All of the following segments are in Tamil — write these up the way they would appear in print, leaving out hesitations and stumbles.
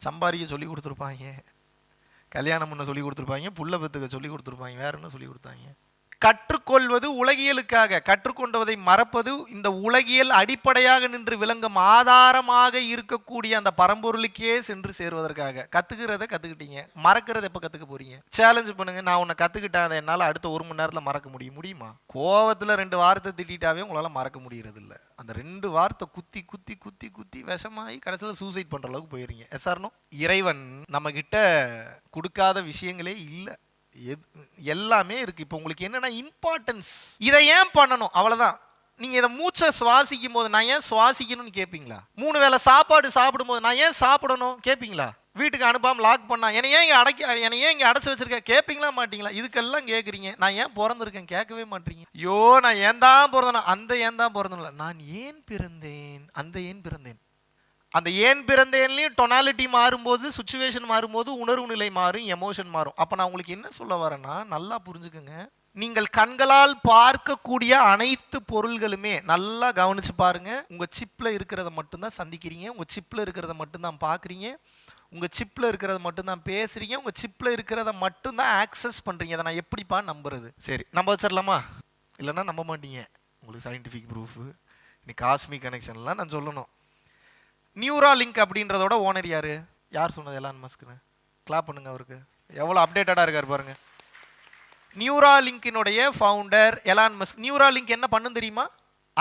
சம்பாதிக்க சொல்லி கொடுத்துருப்பாங்க, கல்யாணம் பண்ண சொல்லி கொடுத்துருப்பாங்க, புள்ள பெத்துக்க சொல்லி கொடுத்துருப்பாங்க, வேற என்ன சொல்லி கொடுத்தாங்க? கற்றுக்கொள்வது உலகியலுக்காக, கற்றுக்கொண்டதை மறப்பது இந்த உலகியல் அடிப்படையாக நின்று விளங்கும் ஆதாரமாக இருக்கக்கூடிய அந்த பரம்பொருளுக்கே சென்று சேருவதற்காக. கத்துக்கிறத கத்துக்கிட்டீங்க, மறக்கிறத எப்ப கத்துக்க போறீங்க? சேலஞ்ச் பண்ணுங்க. நான் உன்னை கத்துக்கிட்டேன், அதை என்னால அடுத்த 1 மணி நேரத்துல மறக்க முடியுமா? கோவத்துல 2 வார்த்தை திட்டாவே உங்களால மறக்க முடியறது இல்ல. அந்த 2 வார்த்தை குத்தி குத்தி குத்தி குத்தி விஷமாயி கடைசியில் சூசைட் பண்ற அளவுக்கு போயிருங்க. எஸ்ஆர்னோ? இறைவன் நம்ம கிட்ட கொடுக்காத விஷயங்களே இல்லை, எல்லாமே இருக்கு. இப்போ உங்களுக்கு என்னன்னா இம்பார்ட்டன்ஸ், இதை ஏன் பண்ணணும் அவ்வளவுதான். நீங்க இதை மூச்சை சுவாசிக்கும் போது நான் ஏன் சுவாசிக்கணும்னு கேட்பீங்களா? 3 வேளை சாப்பாடு சாப்பிடும் போது நான் ஏன் சாப்பிடணும் கேட்பீங்களா? வீட்டுக்கு அனுப்பாம லாக் பண்ணா என்னை ஏன் இங்க அடைச்சு வச்சிருக்க கேட்பீங்களா மாட்டீங்களா? இதுக்கெல்லாம் கேட்குறீங்க. நான் ஏன் பிறந்திருக்கேன் கேட்கவே மாட்டீங்க. ஐயோ நான் ஏன் தான் பிறந்தேனா, அந்த ஏன் தான் பிறந்தேன்ல, நான் ஏன் பிறந்தேன், அந்த ஏன் பிறந்தேன். அந்த ஏன் பிறந்தேன்லையும் டொனாலிட்டி மாறும்போது, சுச்சுவேஷன் மாறும்போது உணர்வு நிலை மாறும், எமோஷன் மாறும். அப்போ நான் உங்களுக்கு என்ன சொல்ல வரேன்னா, நல்லா புரிஞ்சுக்கோங்க. நீங்கள் கண்களால் பார்க்கக்கூடிய அனைத்து பொருள்களுமே நல்லா கவனிச்சு பாருங்க. உங்க சிப்ல இருக்கிறத மட்டும்தான் சந்திக்கிறீங்க, உங்க சிப்ல இருக்கிறத மட்டும்தான் பார்க்குறீங்க, உங்க சிப்ல இருக்கிறத மட்டும்தான் பேசுறீங்க, உங்க சிப்ல இருக்கிறத மட்டும்தான் ஆக்சஸ் பண்றீங்க. அதை நான் எப்படிப்பா நம்புறது? சரி நம்ப வச்சிடலாமா? இல்லைன்னா நம்ப மாட்டீங்க. உங்களுக்கு சயின்டிஃபிக் ப்ரூஃப், இன்னைக்கு காஸ்மிக் கனெக்ஷன்லாம் நான் சொல்லணும். நியூராலிங்க் அப்படின்றதோட ஓனர் யாரு? யார் சொன்னது? எலான் மஸ்க்னு. கிளாப் பண்ணுங்க அவருக்கு. எவ்வளோ அப்டேட்டடாக இருக்காரு பாருங்க. நியூராலிங்கினுடைய ஃபவுண்டர் எலான் மஸ்க். நியூராலிங்க் என்ன பண்ணுன்னு தெரியுமா?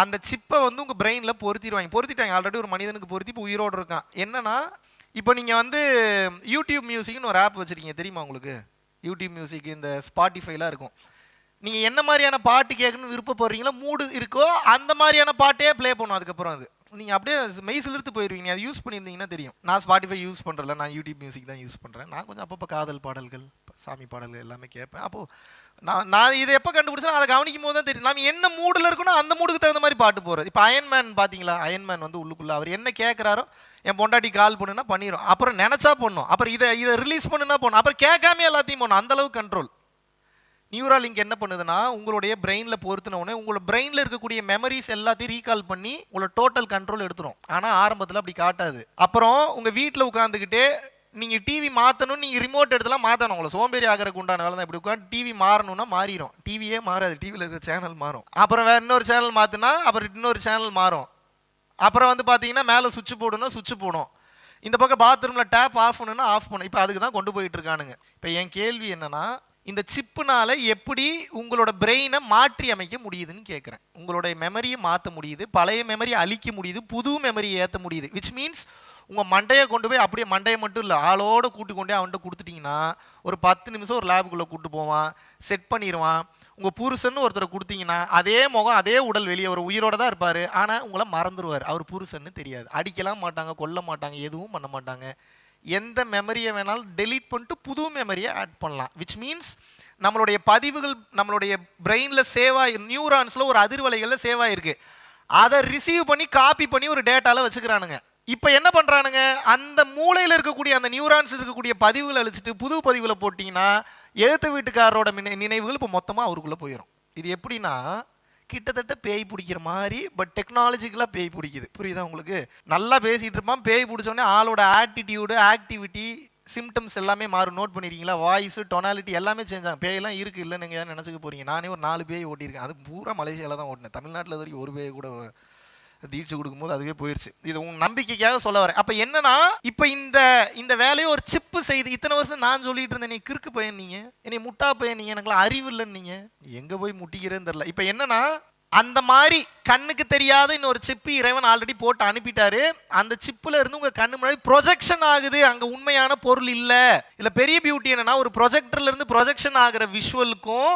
அந்த சிப்பை வந்து உங்கள் பிரெயினில் பொருத்திட்டாங்க. ஆல்ரெடி ஒரு மனிதனுக்கு பொருத்தி இப்போ உயிரோடு இருக்கான். என்னன்னா இப்போ நீங்கள் வந்து யூடியூப் மியூசிக்னு ஒரு ஆப் வச்சுருக்கீங்க, தெரியுமா உங்களுக்கு? யூடியூப் மியூசிக் இந்த ஸ்பாட்டிஃபைலாம் இருக்கும். நீங்கள் என்ன மாதிரியான பாட்டு கேட்கணும்னு விருப்பப்படுறீங்களோ, மூடு இருக்கோ அந்த மாதிரியான பாட்டே ப்ளே பண்ணும். அதுக்கப்புறம் அது நீங்கள் அப்படியே மெய்சிலிருந்து போயிடுவீங்க. அது யூஸ் பண்ணியிருந்தீங்கன்னா தெரியும். நான் ஸ்பாட்டிஃபை யூஸ் பண்ணுறல, நான் யூடியூப் மியூசிக் தான் யூஸ் பண்ணுறேன். நான் கொஞ்சம் அப்பப்போ காதல் பாடல்கள், சாமி பாடல்கள் எல்லாமே கேட்பேன். அப்போது நான் இதை எப்போ கண்டுபிடிச்சா அதை கவனிக்கும் போது தான் தெரியும் நம்ம என்ன மூடில் இருக்கணும், அந்த மூடுக்கு தகுந்த மாதிரி பாட்டு போகிறது. இப்போ அயன்மேன் பார்த்தீங்களா? அயன்மேன் வந்து உள்ளுக்குள்ளே அவர் என்ன கேட்குறாரோ, என் பொண்டாட்டி கால் பண்ணுன்னா பண்ணிடும், அப்புறம் நினச்சா பண்ணும், அப்புறம் இதை ரிலீஸ் பண்ணுன்னா போகணும், அப்புறம் கேட்காம எல்லாத்தையும் போகணும். அந்தளவுக்கு கண்ட்ரோல். நியூராலிங்க் என்ன பண்ணுதுன்னா, உங்களுடைய பிரெயினில் பொறுத்தின உடனே உங்களோட பிரெயினில் இருக்கக்கூடிய மெமரிஸ் எல்லாத்தையும் ரீகால் பண்ணி உங்களோட டோட்டல் கண்ட்ரோல் எடுத்துரும். ஆனால் ஆரம்பத்தில் அப்படி காட்டாது. அப்புறம் உங்கள் வீட்டில் உட்காந்துக்கிட்டே நீங்கள் டிவி மாற்றணும், நீங்கள் ரிமோட் எடுத்துலாம் மாற்றணும். உங்களை சோம்பேறி ஆகிறதுக்கு உண்டான வேலை தான். இப்படி உட்காந்து டிவி மாறணும்னா மாறிடும். டிவியே மாறாது, டிவியில் இருக்கிற சேனல் மாறும். அப்புறம் வேறு இன்னொரு சேனல் மாற்றினா அப்புறம் இன்னொரு சேனல் மாறும். அப்புறம் வந்து பார்த்தீங்கன்னா மேலே சுவிட்ச் போடணும், சுவிட்ச் போடும். இந்த பக்கம் பாத்ரூமில் டேப் ஆஃப் பண்ணணும்னா ஆஃப் பண்ணும். இப்போ அதுக்கு தான் கொண்டு போயிட்டு இருக்கானுங்க. இப்போ என் கேள்வி என்னன்னா, இந்த சிப்புனால எப்படி உங்களோட பிரெயினை மாற்றி அமைக்க முடியுதுன்னு கேட்குறேன். உங்களுடைய மெமரியை மாற்ற முடியுது, பழைய மெமரியை அழிக்க முடியுது, புது மெமரியை ஏற்ற முடியுது. விச் மீன்ஸ் உங்கள் மண்டையை கொண்டு போய் அப்படியே, மண்டையை மட்டும் இல்லை ஆளோடு கூட்டு கொண்டே அவன்கிட்ட கொடுத்துட்டிங்கன்னா ஒரு 10 நிமிஷம் ஒரு லேபுக்குள்ளே கூப்பிட்டு போவான், செட் பண்ணிடுவான். உங்கள் புருஷன்னு ஒருத்தரை கொடுத்தீங்கன்னா அதே முகம் அதே உடல் வெளியே ஒரு உயிரோடு தான் இருப்பார். ஆனால் உங்களை மறந்துடுவார், அவர் புருஷன்னு தெரியாது. அடிக்கலாம் மாட்டாங்க, கொல்ல மாட்டாங்க, எதுவும் பண்ண மாட்டாங்க. எந்த மெமரியை வேணாலும் டெலீட் பண்ணிட்டு புது மெமரியை ஆட் பண்ணலாம். விச் மீன்ஸ் நம்மளுடைய பதிவுகள் நம்மளுடைய பிரெயினில் சேவ் ஆகி, நியூரான்ஸில் ஒரு அதிர்வலைகளில் சேவ் ஆகிருக்கு. அதை ரிசீவ் பண்ணி காப்பி பண்ணி ஒரு டேட்டாவில் வச்சுக்கிறானுங்க. இப்போ என்ன பண்ணுறானுங்க, அந்த மூளையில் இருக்கக்கூடிய அந்த நியூரான்ஸ் இருக்கக்கூடிய பதிவுகளை அழிச்சிட்டு புது பதிவுகளை போட்டிங்கன்னா எழுத்து வீட்டுக்காரரோட நினைவுகள் இப்போ மொத்தமாக அவருக்குள்ளே போயிடும். இது எப்படின்னா கிட்டத்தட்ட பேய் பிடிக்கிற மாதிரி, பட் டெக்னாலஜிக்கலாக பேய் பிடிக்குது. புரியுதா உங்களுக்கு? நல்லா பேசிகிட்டு இருப்பான், பேய் பிடிச்சோடனே ஆளோட ஆட்டிடியூடு, ஆக்டிவிட்டி, சிம்டம்ஸ் எல்லாமே மாறும். நோட் பண்ணியிருக்கீங்களா? வாய்ஸு, டொனாலிட்டி எல்லாமே சேஞ்ச் ஆகும். பேயெல்லாம் இருக்குது இல்லைன்னு நீங்கள் தான் நினச்சிக்க போகிறீங்க. நானே ஒரு 4 பேய் ஓட்டியிருக்கேன். அது பூரா மலேசியாவில் தான் ஓட்டினேன். தமிழ்நாட்டில் வரைக்கும் ஒரு பேய் கூட தீட்சை கொடுக்கும்போது அதுவே போயிடுச்சு. இது உங்க நம்பிக்கைக்காக சொல்ல வரேன். அப்போ என்னன்னா, இப்போ இந்த வேலையை ஒரு சிப்பு செய்து இத்தனை வருஷம் நான் சொல்லிட்டு இருந்தேன், நீ கிறுக்கு பையன், நீங்க என்னை முட்டா பையன், நீங்க எனக்குலாம் அறிவு இல்லைன்னு நீங்க எங்கே போய் முட்டிக்கிறேன்னு தெரியல. இப்போ என்னன்னா, அந்த மாதிரி கண்ணுக்கு தெரியாத இன்னொரு சிப்பு இறைவன் ஆல்ரெடி போட்டு அனுப்பிட்டாரு. அந்த சிப்புல இருந்து உங்க கண்ணு முன்னாடி ப்ரொஜெக்ஷன் ஆகுது. அங்க உண்மையான பொருள் இல்ல. இதுல பெரிய பியூட்டி என்னன்னா, ஒரு ப்ரொஜெக்டர்ல இருந்து ப்ரொஜெக்ஷன் ஆகிற விஷுவலுக்கும்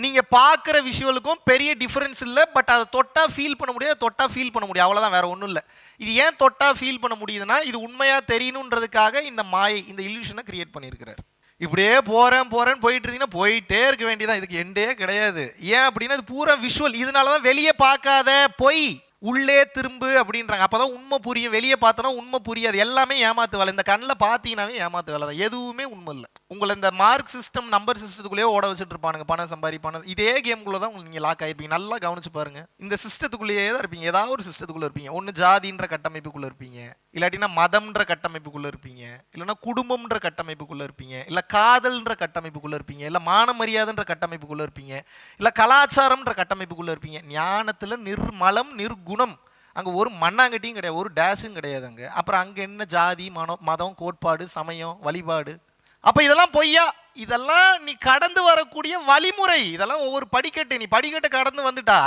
நீங்க பார்க்குற விஷுவலுக்கும் பெரிய டிஃபரன்ஸ் இல்லை. பட் அதை தொட்டா ஃபீல் பண்ண முடியாது, தொட்டா ஃபீல் பண்ண முடியும், அவ்வளோதான், வேற ஒன்றும் இல்லை. இது ஏன் தொட்டா ஃபீல் பண்ண முடியுதுன்னா, இது உண்மையா தெரியணுன்றதுக்காக இந்த மாயை, இந்த இல்யூஷனை கிரியேட் பண்ணியிருக்கிறார். இப்படியே போறேன்னு போயிட்டு இருந்தீங்கன்னா போயிட்டே இருக்க வேண்டியதான். இதுக்கு எண்டே கிடையாது. ஏன் அப்படின்னா இது பூரா விஷுவல். இதனால தான் வெளியே பார்க்காத பொய், உள்ளே திரும்பு அப்படின்றாங்க. அப்பதான் உண்மை புரியும். வெளியே பார்த்தோன்னா உண்மை புரியாது. எல்லாமே ஏமாத்து வேலை. இந்த கண்ணில் பார்த்தீங்கன்னாவே ஏமாத்து வேலை தான். எதுவுமே உண்மை இல்லை. உங்களை இந்த மார்க் சிஸ்டம் நம்பர் சிஸ்டத்துக்குள்ளேயே ஓட வச்சுட்டு இருப்பானுங்க. பணம் சம்பாரி பணம் இதே கேமுக்குள்ளே தான் உங்களுக்கு நீங்கள் லாக் ஆகிருப்பீங்க. நல்லா கவனிச்சு பாருங்க. இந்த சிஸ்டத்துக்குள்ளேயே தான் இருப்பீங்க. ஏதாவது ஒரு சிஸ்டத்துக்குள்ளே இருப்பீங்க. ஒன்று ஜாதின்ற கட்டமைப்புக்குள்ளே இருப்பீங்க, இல்லாட்டினா மதம்ன்ற கட்டமைப்புக்குள்ளே இருப்பீங்க, இல்லைன்னா குடும்பம்ன்ற கட்டமைப்புக்குள்ளே இருப்பீங்க, இல்லை காதல்ன்ற கட்டமைப்புக்குள்ளே இருப்பீங்க, இல்லை மான மரியாதைன்ற கட்டமைப்புக்குள்ளே இருப்பீங்க, இல்லை கலாச்சாரம்ன்ற கட்டமைப்புக்குள்ளே இருப்பீங்க. ஞானத்தில் நிர்மலம் நிர்குணம். அங்கே ஒரு மண்ணாங்கட்டியும் கிடையாது, ஒரு டேஷும் கிடையாது அங்கே. அப்புறம் அங்கே என்ன ஜாதி மதம் கோட்பாடு சமயம் வழிபாடு? அப்போ இதெல்லாம் பொய்யா? இதெல்லாம் நீ கடந்து வரக்கூடிய வழிமுறை. இதெல்லாம் ஒவ்வொரு படிக்கட்டு. நீ படிக்கட்டை கடந்து வந்துட்டா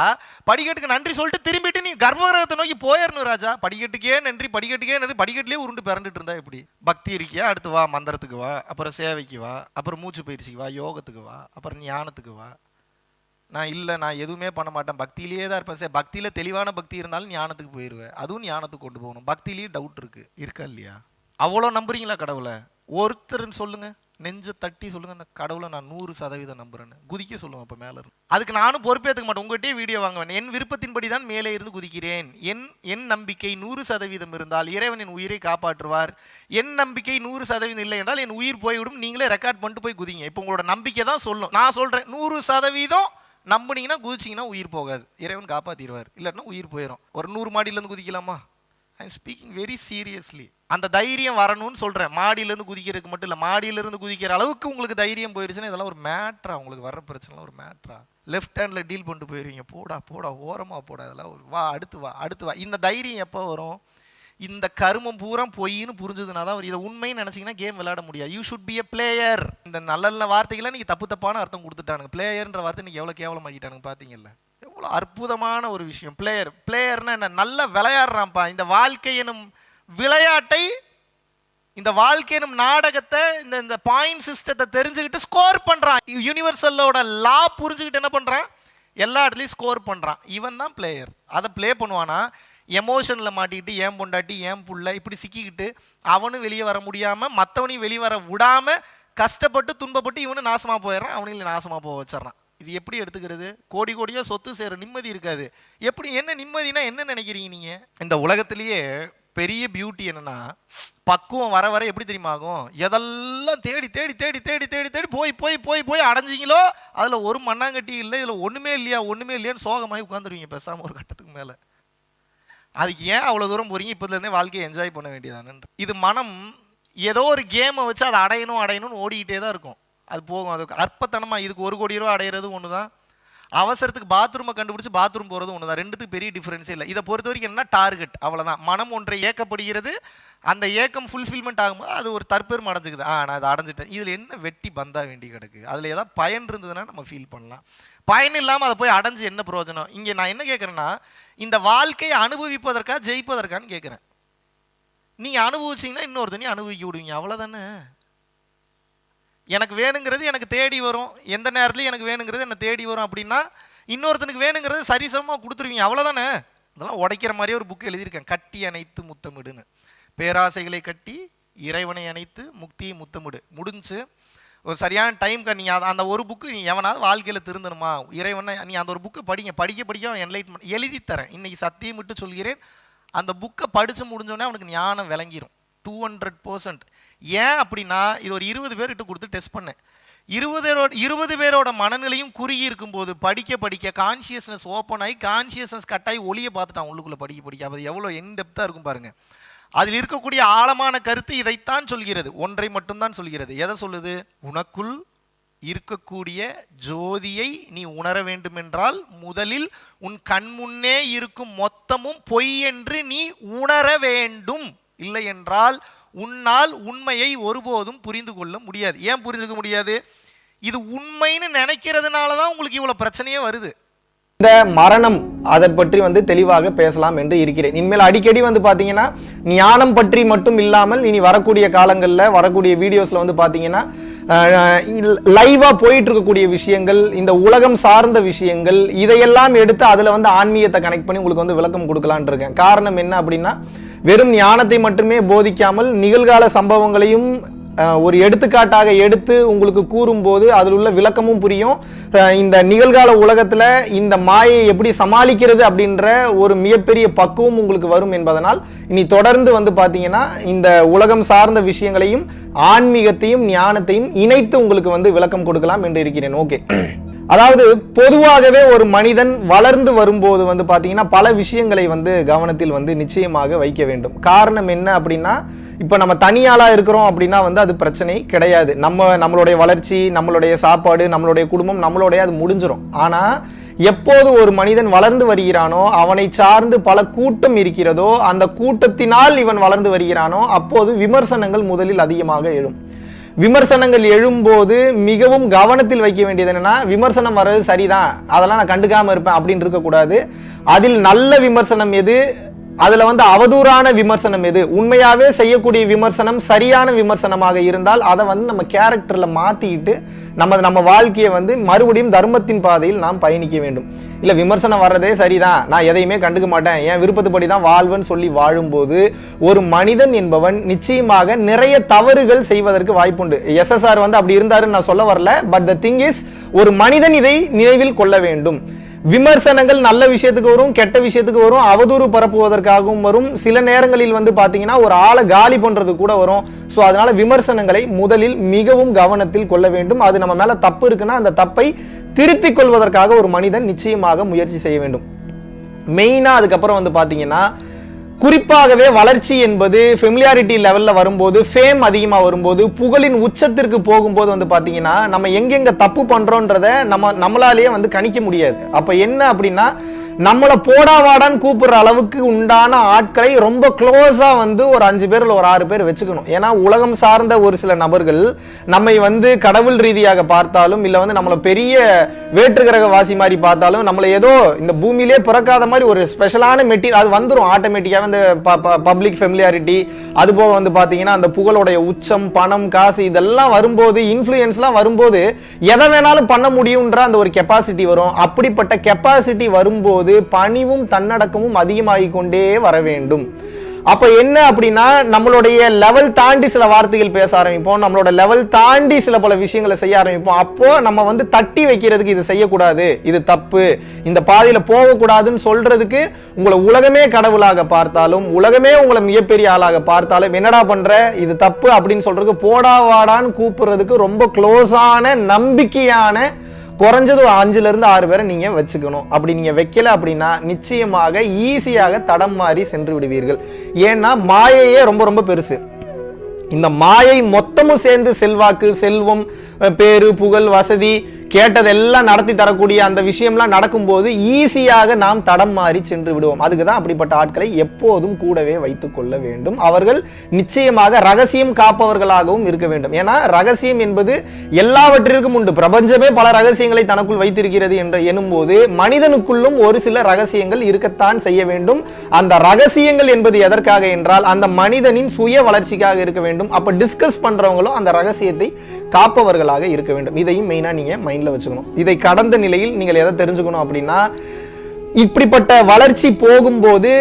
படிக்கட்டுக்கு நன்றி சொல்லிட்டு திரும்பிட்டு நீ கர்ப்பகிரகத்தை நோக்கி போயிடணும் ராஜா. படிக்கட்டுக்கே நன்றி, படிக்கட்டுக்கே நன்றி, படிக்கட்டுலேயே உருண்டு பிறண்டுட்டு இருந்தா எப்படி? பக்தி இருக்கியா, அடுத்து வா மந்திரத்துக்கு வா, அப்புறம் சேவைக்கு வா, அப்புறம் மூச்சு பயிற்சிக்கு வா, யோகத்துக்கு வா, அப்புறம் ஞானத்துக்கு வா. நான் இல்லை, நான் எதுவுமே பண்ண மாட்டேன், பக்தியிலேயே தான் இருப்பேன். சரி, பக்தியில் தெளிவான பக்தி இருந்தாலும் ஞானத்துக்கு போயிடுவேன். அதுவும் ஞானத்துக்கு கொண்டு போகணும். பக்தியிலேயே டவுட் இருக்கா இல்லையா? அவ்வளோ நம்புறீங்களா கடவுளை? ஒருத்தருன்னு சொல்லுங்க, நெஞ்ச தட்டி சொல்லுங்க, கடவுளை நான் 100% நம்புறேன்னு குதிக்க சொல்லுங்க. அப்போ மேலே இருந்து அதுக்கு நானும் பொறுப்பேற்றுக்க மாட்டேன். உங்கள்கிட்டயே வீடியோ வாங்குவேன். என் விருப்பத்தின்படி தான் மேலே இருந்து குதிக்கிறேன். என் நம்பிக்கை 100% இருந்தால் இறைவன் என் உயிரை காப்பாற்றுவார். என் நம்பிக்கை 100% இல்லை என்றால் என் உயிர் போய்விடும். நீங்களே ரெக்கார்ட் பண்ணிட்டு போய் குதிங்க. இப்போ உங்களோட நம்பிக்கை தான் சொல்லும். நான் சொல்கிறேன் 100% நம்புனீங்கன்னா குதிச்சிங்கன்னா உயிர் போகாது, இறைவன் காப்பாற்றிடுவார். இல்லைன்னா உயிர் போயிடும். ஒரு 100 மாடியிலேருந்து குதிக்கலாமா? I am speaking very seriously. அந்த தைரியம் வரணும்னு சொல்கிறேன். மாடியிலேருந்து குதிக்கிறதுக்கு மட்டும் இல்லை, மாடியிலேருந்து குதிக்கிற அளவுக்கு உங்களுக்கு தைரியம் போயிடுச்சுன்னா இதெல்லாம் ஒரு மேட்ரா? உங்களுக்கு வர பிரச்சனைலாம் ஒரு மேட்ரா? லெஃப்ட் ஹேண்டில் டீல் பண்ணிட்டு போயிடுவீங்க. போடா ஓரமாக போடா, அதெல்லாம் ஒரு வா அடுத்து வா. இந்த தைரியம் எப்போ வரும்? இந்த கருமம் பூரா பொய்ன்னு புரிஞ்சதுனா தான் இதை உண்மைன்னு நினச்சிங்கன்னா கேம் விளையாட முடியாது. You should be a player. இந்த நல்ல வார்த்தைகள்லாம் நீங்கள் தப்பான அர்த்தம் கொடுத்துட்டானுங்க. பிளேயர்ன்ற வார்த்தை நீங்கள் எவ்வளோ கேவலமாக்கிட்டானுங்க பார்த்தீங்கல்ல? எவ்வளோ அற்புதமான ஒரு விஷயம். பிளேயர்னா என்ன? நல்லா விளையாடுறான்ப்பா. இந்த வாழ்க்கை எனும் விளையாட்டை, இந்த வாழ்க்கை எனும் நாடகத்தை, இந்த பாயிண்ட் சிஸ்டத்தை தெரிஞ்சுக்கிட்டு ஸ்கோர் பண்ணுறான். யூனிவர்சலோட லா புரிஞ்சுக்கிட்டு என்ன பண்ணுறான்? எல்லா இடத்துலையும் ஸ்கோர் பண்ணுறான். இவன் தான் பிளேயர். அதை ப்ளே பண்ணுவானா? எமோஷனில் மாட்டிக்கிட்டு ஏன் பொண்டாட்டி ஏன் புள்ள இப்படி சிக்கிக்கிட்டு அவனும் வெளியே வர முடியாமல் மற்றவனையும் வெளியே வர விடாமல் கஷ்டப்பட்டு துன்பப்பட்டு இவனு நாசமாக போயிடுறான், அவனையும் நாசமாக போக வச்சிடறான். இது எப்படி எடுத்துக்கிறது? கோடியாக சொத்து சேர நிம்மதி இருக்காது. எப்படி? என்ன நிம்மதினா என்ன நினைக்கிறீங்க நீங்கள்? இந்த உலகத்திலேயே பெரிய பியூட்டி என்னன்னா, பக்குவம் வர வர எப்படி தெரியுமா ஆகும்? எதெல்லாம் தேடி தேடி தேடி தேடி தேடி தேடி போய் போய் போய் போய் அடைஞ்சிங்களோ அதில் ஒரு மண்ணாங்கட்டி இல்லை, இதில் ஒன்றுமே இல்லையான்னு சோகமாகி உட்காந்துருவீங்க பேசாமல் ஒரு கட்டத்துக்கு மேலே. அதுக்கு ஏன் அவ்வளோ தூரம் போகிறீங்க? இப்போதுலேருந்தே வாழ்க்கையை என்ஜாய் பண்ண வேண்டியதானு. இது மனம் ஏதோ ஒரு கேமை வச்சு அதை அடையணும்னு ஓடிக்கிட்டே தான் இருக்கும். அது போகும். அதுக்கு அற்பத்தனமாக இதுக்கு 1 கோடி ரூபா அடையிறது ஒன்று தான், அவசரத்துக்கு பாத்ரூமை கண்டுபிடிச்சி பாத்ரூம் போகிறது ஒன்று தான். ரெண்டுத்துக்கு பெரிய டிஃப்ரென்ஸே இல்லை. இதை பொறுத்த வரைக்கும் என்ன டார்கெட், அவ்வளோதான். மனம் ஒன்றை ஏக்கப்படுகிறது, அந்த ஏக்கம் ஃபுல்ஃபில்மெண்ட் ஆகும்போது அது ஒரு தற்பெருமை அடைஞ்சிக்குது. நான் அதை அடைஞ்சிட்டேன். இதில் என்ன வெட்டி பந்தா வேண்டி கிடக்கு? அதில் ஏதாவது பயன் இருந்ததுன்னா நம்ம ஃபீல் பண்ணலாம். பயன் இல்லாமல் அதை போய் அடைஞ்சு என்ன பிரயோஜனம்? இங்கே நான் என்ன கேட்குறேன்னா, இந்த வாழ்க்கையை அனுபவிப்பதற்கா ஜெயிப்பதற்கான்னு கேட்குறேன். நீங்கள் அனுபவிச்சிங்கன்னா இன்னொருத்தனையும் அனுபவிக்க விடுவீங்க, அவ்வளோதானே. எனக்கு வேணுங்கிறது எனக்கு தேடி வரும், எந்த நேரத்துலையும் எனக்கு வேணுங்கிறது என்னை தேடி வரும். அப்படின்னா இன்னொருத்தனுக்கு வேணுங்கிறது சரிசமமாக கொடுத்துருவீங்க, அவ்வளோதானே. இதெல்லாம் உடைக்கிற மாதிரியே ஒரு புக்கு எழுதியிருக்கேன், கட்டி அணைத்து முத்தமிடுன்னு. பேராசைகளை கட்டி இறைவனை அணைத்து முக்தியை முத்தமிடு. முடிஞ்சு ஒரு சரியான டைம்க்கு நீங்கள் அந்த ஒரு புக்கு நீ எவனாவது வாழ்க்கையில் திருந்தணுமா, இறைவனை நீ அந்த ஒரு புக்கை படிக்க என்லைட்மெண்ட் எழுதி தரேன். இன்னைக்கு சத்தியம் விட்டு சொல்கிறேன், அந்த புக்கை படித்து முடிஞ்சோடனே அவனுக்கு ஞானம் விளங்கிடும் 200%. ஏன் அப்படின்னா இது ஒரு 20 பேர்கிட்ட கொடுத்து டெஸ்ட் பண்ணேன். 20 பேரோட மனநிலையும் குறுகி இருக்கும்போது படிக்க கான்சியஸ்னஸ் ஓப்பன் ஆகி கான்சியஸ்னஸ் கட்டாயி ஒளியை பார்த்துட்டான் உள்ளுக்குள்ளே படிக்க. அது எவ்வளோ இன்டெப்த்தாக இருக்கும் பாருங்க. அதில் இருக்கக்கூடிய ஆழமான கருத்து இதைத்தான் சொல்கிறது, ஒன்றை மட்டும்தான் சொல்கிறது. எதை சொல்லுது? உனக்குள் இருக்கக்கூடிய ஜோதியை நீ உணர வேண்டுமென்றால் முதலில் உன் கண்முன்னே இருக்கும் மொத்தமும் பொய் என்று நீ உணர வேண்டும். இல்லை என்றால் உன்னால் உண்மையை ஒருபோதும் புரிந்து கொள்ள முடியாது. ஏன் புரிஞ்சுக்க முடியாது? இது உண்மைன்னு நினைக்கிறதுனால தான் உங்களுக்கு இவ்வளோ பிரச்சனையே வருது. இந்த மரணம் அதை பற்றி தெளிவாக பேசலாம் என்று இருக்கிறேன். இனிமேல் அடிக்கடி பார்த்தீங்கன்னா ஞானம் பற்றி மட்டும் இல்லாமல் இனி வரக்கூடிய காலங்களில் வரக்கூடிய வீடியோஸில் பார்த்தீங்கன்னா லைவாக போயிட்டு இருக்கக்கூடிய விஷயங்கள், இந்த உலகம் சார்ந்த விஷயங்கள், இதையெல்லாம் எடுத்து அதில் ஆன்மீகத்தை கனெக்ட் பண்ணி உங்களுக்கு விளக்கம் கொடுக்கலான் இருக்கேன். காரணம் என்ன அப்படின்னா, வெறும் ஞானத்தை மட்டுமே போதிக்காமல் நிகழ்கால சம்பவங்களையும் ஒரு எடுத்துக்காட்டாக எடுத்து உங்களுக்கு கூறும்போது அதில் உள்ள விளக்கமும் புரியும். இந்த நிகழ்கால உலகத்துல இந்த மாயை எப்படி சமாளிக்கிறது அப்படின்ற ஒரு மிகப்பெரிய பக்குவம் உங்களுக்கு வரும் என்பதனால் இனி தொடர்ந்து வந்து பாத்தீங்கன்னா இந்த உலகம் சார்ந்த விஷயங்களையும் ஆன்மீகத்தையும் ஞானத்தையும் இணைத்து உங்களுக்கு வந்து விளக்கம் கொடுக்கலாம் என்று இருக்கிறேன். ஓகே, அதாவது பொதுவாகவே ஒரு மனிதன் வளர்ந்து வரும்போது வந்து பாத்தீங்கன்னா பல விஷயங்களை வந்து கவனத்தில் வந்து நிச்சயமாக வைக்க வேண்டும். காரணம் என்ன அப்படின்னா, இப்போ நம்ம தனியாளா இருக்கிறோம் அப்படின்னா வந்து அது பிரச்சனை கிடையாது. நம்மளுடைய வளர்ச்சி, நம்மளுடைய சாப்பாடு, நம்மளுடைய குடும்பம், நம்மளுடைய அது முடிஞ்சிடும். ஆனா எப்போது ஒரு மனிதன் வளர்ந்து வருகிறானோ, அவனை சார்ந்து பல கூட்டம் இருக்கிறதோ, அந்த கூட்டத்தினால் இவன் வளர்ந்து வருகிறானோ, அப்போது விமர்சனங்கள் முதலில் அதிகமாக எழும். விமர்சனங்கள் எழும்போது மிகவும் கவனத்தில் வைக்க வேண்டியது என்னன்னா, விமர்சனம் வர்றது சரிதான், அதெல்லாம் நான் கண்டுக்காம இருப்பேன் அப்படின்னு இருக்கக்கூடாது. அதில் நல்ல விமர்சனம் எது, அதுல வந்து அவதூறான விமர்சனம் எது, உண்மையாவே செய்யக்கூடிய விமர்சனம் சரியான விமர்சனமாக இருந்தால் அதை வந்து நம்ம கேரக்டர்ல மாத்திட்டு நம்ம வாழ்க்கையை வந்து மறுபடியும் தர்மத்தின் பாதையில் நாம் பயணிக்க வேண்டும். இல்ல விமர்சனம் வர்றதே சரிதான், நான் எதையுமே கண்டுக்க மாட்டேன், என் விருப்பத்துப்படி தான் வாழ்வன் சொல்லி வாழும்போது ஒரு மனிதன் என்பவன் நிச்சயமாக நிறைய தவறுகள் செய்வதற்கு வாய்ப்புண்டு. SSR வந்து அப்படி இருந்தாருன்னு நான் சொல்ல வரல. பட் த திங் இஸ், ஒரு மனிதன் இதை நினைவில் கொள்ள வேண்டும். விமர்சனங்கள் நல்ல விஷயத்துக்கு வரும், கெட்ட விஷயத்துக்கு வரும், அவதூறு பரப்புவதற்காகவும் வரும். சில நேரங்களில் வந்து பாத்தீங்கன்னா ஒரு ஆளை காலி பண்றது கூட வரும். சோ அதனால விமர்சனங்களை முதலில் மிகவும் கவனத்தில் கொள்ள வேண்டும். அது நம்ம மேல தப்பு இருக்குன்னா அந்த தப்பை திருத்திக் கொள்வதற்காக ஒரு மனிதன் நிச்சயமாக முயற்சி செய்ய வேண்டும். மெயினா அதுக்கப்புறம் வந்து பாத்தீங்கன்னா, குறிப்பாகவே வளர்ச்சி என்பது ஃபெமிலியாரிட்டி லெவல்ல வரும்போது, ஃபேம் அதிகமா வரும்போது, புகழின் உச்சத்திற்கு போகும்போது வந்து பாத்தீங்கன்னா நம்ம எங்கெங்க தப்பு பண்றோன்றத நம்மளாலேயே வந்து கணிக்க முடியாது. அப்ப என்ன அப்படின்னா, நம்மளை போடாவாடான்னு கூப்பிடுற அளவுக்கு உண்டான ஆட்களை ரொம்ப க்ளோஸா வந்து ஒரு 5 பேர் ஒரு 6 பேர் வச்சுக்கணும். ஏன்னா உலகம் சார்ந்த ஒரு சில நபர்கள் நம்மை வந்து கடவுள் ரீதியாக பார்த்தாலும், இல்ல வந்து நம்மள பெரிய வேற்றுக்கிரக வாசி மாதிரி பார்த்தாலும், நம்மள ஏதோ இந்த பூமியிலே பிறக்காத மாதிரி ஒரு ஸ்பெஷலான மெட்டீரியல் அது வந்துடும் ஆட்டோமேட்டிக்காக. இந்த பப்ளிக் ஃபெமிலியாரிட்டி, அது போக வந்து பாத்தீங்கன்னா அந்த புகழுடைய உச்சம், பணம், காசு இதெல்லாம் வரும்போது, இன்ஃப்ளூயன்ஸ்லாம் வரும்போது எதை வேணாலும் பண்ண முடியும்ன்ற அந்த ஒரு கெப்பாசிட்டி வரும். அப்படிப்பட்ட கெப்பாசிட்டி வரும்போது பணிவும் தன்னடக்கமும் அதிகமாகிக் கொண்டே வர வேண்டும். அப்ப என்ன அப்படின்னா, நம்மளுடைய லெவல் தாண்டி சில வார்த்தைகள் பேச ஆரம்பிப்போம், நம்மளோட லெவல் தாண்டி சில பல விஷயங்களை செய்ய ஆரம்பிப்போம். அப்போ நம்ம வந்து தட்டி வைக்கிறதுக்கு இது செய்யக்கூடாது, இது தப்பு, இந்த பாதையில போகக்கூடாதுன்னு சொல்றதுக்கு உங்களை உலகமே கடவுளாக பார்த்தாலும், உலகமே உங்களை மிகப்பெரிய ஆளாக பார்த்தாலும், என்னடா பண்ற, இது தப்பு அப்படின்னு சொல்றதுக்கு போடா வாடான்னு கூப்பிடுறதுக்கு ரொம்ப க்ளோஸான நம்பிக்கையான குறைஞ்சது 5ல இருந்து 6 பேரை நீங்க வச்சுக்கணும். அப்படி நீங்க வைக்கல அப்படின்னா நிச்சயமாக ஈஸியாக தடம் மாறி சென்று விடுவீர்கள். ஏன்னா மாயையே ரொம்ப ரொம்ப பெருசு. இந்த மாயை மொத்தமும் சேர்ந்து செல்வாக்கு, செல்வம், பேரு, புகழ், வசதி, கேட்டதெல்லாம் நடத்தி தரக்கூடிய அந்த விஷயம்லாம் நடக்கும்போது ஈஸியாக நாம் தடம் மாறி சென்று விடுவோம். அதுக்கு தான் அப்படிப்பட்ட ஆட்களை எப்போதும் கூடவே வைத்துக் கொள்ள வேண்டும். அவர்கள் நிச்சயமாக ரகசியம் காப்பவர்களாகவும் இருக்க வேண்டும். ஏன்னா ரகசியம் என்பது எல்லாவற்றிற்கும் உண்டு. பிரபஞ்சமே பல ரகசியங்களை தனக்குள் வைத்திருக்கிறது என்று எனும்போது மனிதனுக்குள்ளும் ஒரு சில ரகசியங்கள் இருக்கத்தான் செய்ய வேண்டும். அந்த ரகசியங்கள் என்பது எதற்காக என்றால் அந்த மனிதனின் சுய வளர்ச்சிக்காக இருக்க வேண்டும். அப்ப டிஸ்கஸ் பண்றவங்களும் அந்த ரகசியத்தை காப்பவர்களாக இருக்க வேண்டும். இதையும் மெயினா நீங்க மைண்ட்ல வச்சுக்கணும். இதை கடந்த நிலையில் நீங்கள் எதை தெரிஞ்சுக்கணும் அப்படின்னா, இப்படிப்பட்ட வளர்ச்சி போகும்போது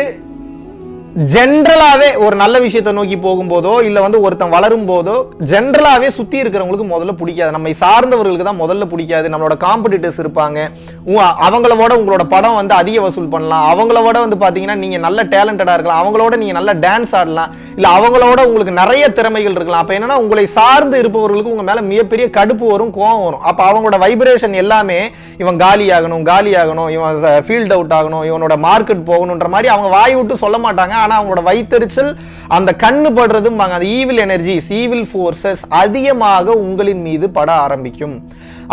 ஜென்ரலாவே ஒரு நல்ல விஷயத்தை நோக்கி போகும்போதோ இல்ல வந்து ஒருத்தன் வளரும் போதோ ஜென்ரலாவே சுத்தி இருக்கிறவங்களுக்கு முதல்ல பிடிக்காது. நம்மை சார்ந்தவர்களுக்கு தான் முதல்ல பிடிக்காது. நம்மளோட காம்படிட்டர்ஸ் இருப்பாங்க, அவங்களோட உங்களோட படம் வந்து அதிக வசூல் பண்ணலாம், அவங்களோட வந்து பாத்தீங்கன்னா நீங்க நல்ல டேலண்டடா இருக்கலாம், அவங்களோட நீங்க நல்ல டான்ஸ் ஆடலாம், இல்ல அவங்களோட உங்களுக்கு நிறைய திறமைகள் இருக்கலாம். அப்ப என்னன்னா உங்களை சார்ந்து இருப்பவர்களுக்கு உங்க மேல மிகப்பெரிய கடுப்பு வரும், கோவம் வரும். அப்ப அவங்களோட வைப்ரேஷன் எல்லாமே இவன் காலி ஆகணும், இவன் ஃபீல்ட் அவுட் ஆகணும், இவனோட மார்க்கெட் போகணும்ன்ற மாதிரி அவங்க வாய் விட்டு சொல்ல மாட்டாங்க. ஆனா அவங்களோட வைத்தறிச்சல், அந்த கண்ணு படுறதும், அந்த ஈவில் எனர்ஜிஸ், ஈவில் ஃபோர்சஸ் அதிகமாக உங்களின் மீது பட ஆரம்பிக்கும்.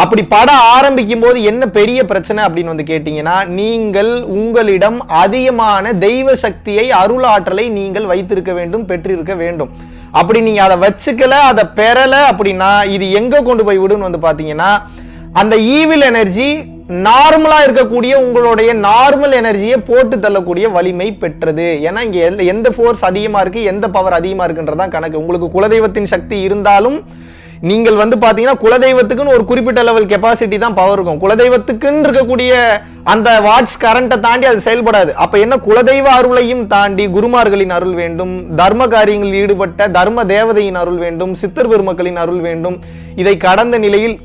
அப்படி பட ஆரம்பிக்கும் போது என்ன பெரிய பிரச்சனை அப்படின்னு வந்து கேட்டீங்கன்னா, நீங்கள் உங்களிடம் அதிகமான தெய்வ சக்தியை, அருள் ஆற்றலை நீங்கள் வைத்திருக்க வேண்டும், பெற்றிருக்க வேண்டும். அப்படி நீங்க அதை வச்சுக்கல, அதை பெறல அப்படின்னா இது எங்க கொண்டு போய் விடுன்னு வந்து பாத்தீங்கன்னா, அந்த ஈவில் எனர்ஜி நார்மலா இருக்கக்கூடிய உங்களுடைய நார்மல் எனர்ஜியை போட்டு தள்ளக்கூடிய வலிமை பெற்றது. ஏன்னா இங்க எந்த ஃபோர்ஸ் அதிகமா இருக்கு, எந்த பவர் அதிகமா இருக்குன்றதான் கணக்கு. உங்களுக்கு குலதெய்வத்தின் சக்தி இருந்தாலும் நீங்கள் வந்து பாத்தீங்கன்னா குலதெய்வத்துக்குன்னு ஒரு குறிப்பிட்ட லெவல் கெபாசிட்டி தான் பவர் இருக்கும். குலதெய்வத்துக்குன்னு இருக்கக்கூடிய அந்த வாட்ஸ் கரண்ட்டை தாண்டி அது செயல்படாது. அப்ப என்ன, குலதெய்வ அருளையும் தாண்டி குருமார்களின் அருள் வேண்டும், தர்ம காரியங்களில் ஈடுபட்ட தர்ம தேவதையின் அருள் வேண்டும், சித்தர் பெருமக்களின் அருள் வேண்டும். இதை கடந்த நிலையில்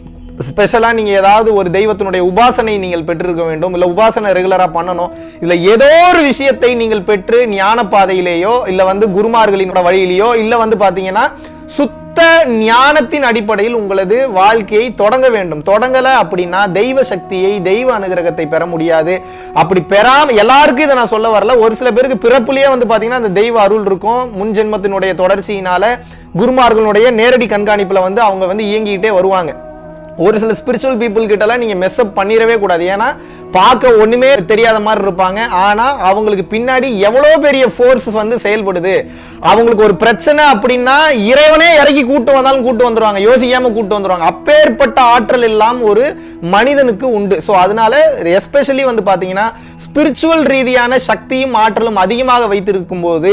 ஸ்பெஷலா நீங்க ஏதாவது ஒரு தெய்வத்தினுடைய உபாசனை நீங்கள் பெற்றிருக்க வேண்டும், இல்ல உபாசனை ரெகுலரா பண்ணணும், இல்ல ஏதோ ஒரு விஷயத்தை நீங்கள் பெற்று ஞான பாதையிலேயோ இல்ல வந்து குருமார்களின் வழியிலேயோ இல்ல வந்து பாத்தீங்கன்னா சுத்த ஞானத்தின் அடிப்படையில் உங்களது வாழ்க்கையை தொடங்க வேண்டும். தொடங்கல அப்படின்னா தெய்வ சக்தியை, தெய்வ அனுகிரகத்தை பெற முடியாது. அப்படி பெறாம, எல்லாருக்கும் இதை நான் சொல்ல வரல, ஒரு சில பேருக்கு பிறப்புலயே வந்து பாத்தீங்கன்னா அந்த தெய்வ அருள் இருக்கும். முன் ஜென்மத்தினுடைய தொடர்ச்சியினால குருமார்களுடைய நேரடி கண்காணிப்புல வந்து அவங்க வந்து இயங்கிக்கிட்டே வருவாங்க. ஒரு சில ஸ்பிரிச்சுவல் பீப்புள் கிட்டலாம் நீங்க மெஸ்அப் பண்ணிடவே கூடாது. ஏன்னா பார்க்க ஒண்ணுமே தெரியாத மாதிரி இருப்பாங்க, ஆனா அவங்களுக்கு பின்னாடி எவ்வளவு பெரிய ஃபோர்ஸஸ் வந்து செயல்படுது. அவங்களுக்கு ஒரு பிரச்சனை அப்படின்னா இறைவனே இறக்கி கூட்டு வந்தாலும் கூட்டு வந்துருவாங்க, யோசிக்காம கூட்டு வந்துருவாங்க. அப்பேற்பட்ட ஆற்றல் எல்லாம் ஒரு மனிதனுக்கு உண்டு. ஸோ அதனால எஸ்பெஷலி வந்து பாத்தீங்கன்னா ஸ்பிரிச்சுவல் ரீதியான சக்தியும் ஆற்றலும் அதிகமாக வைத்திருக்கும் போது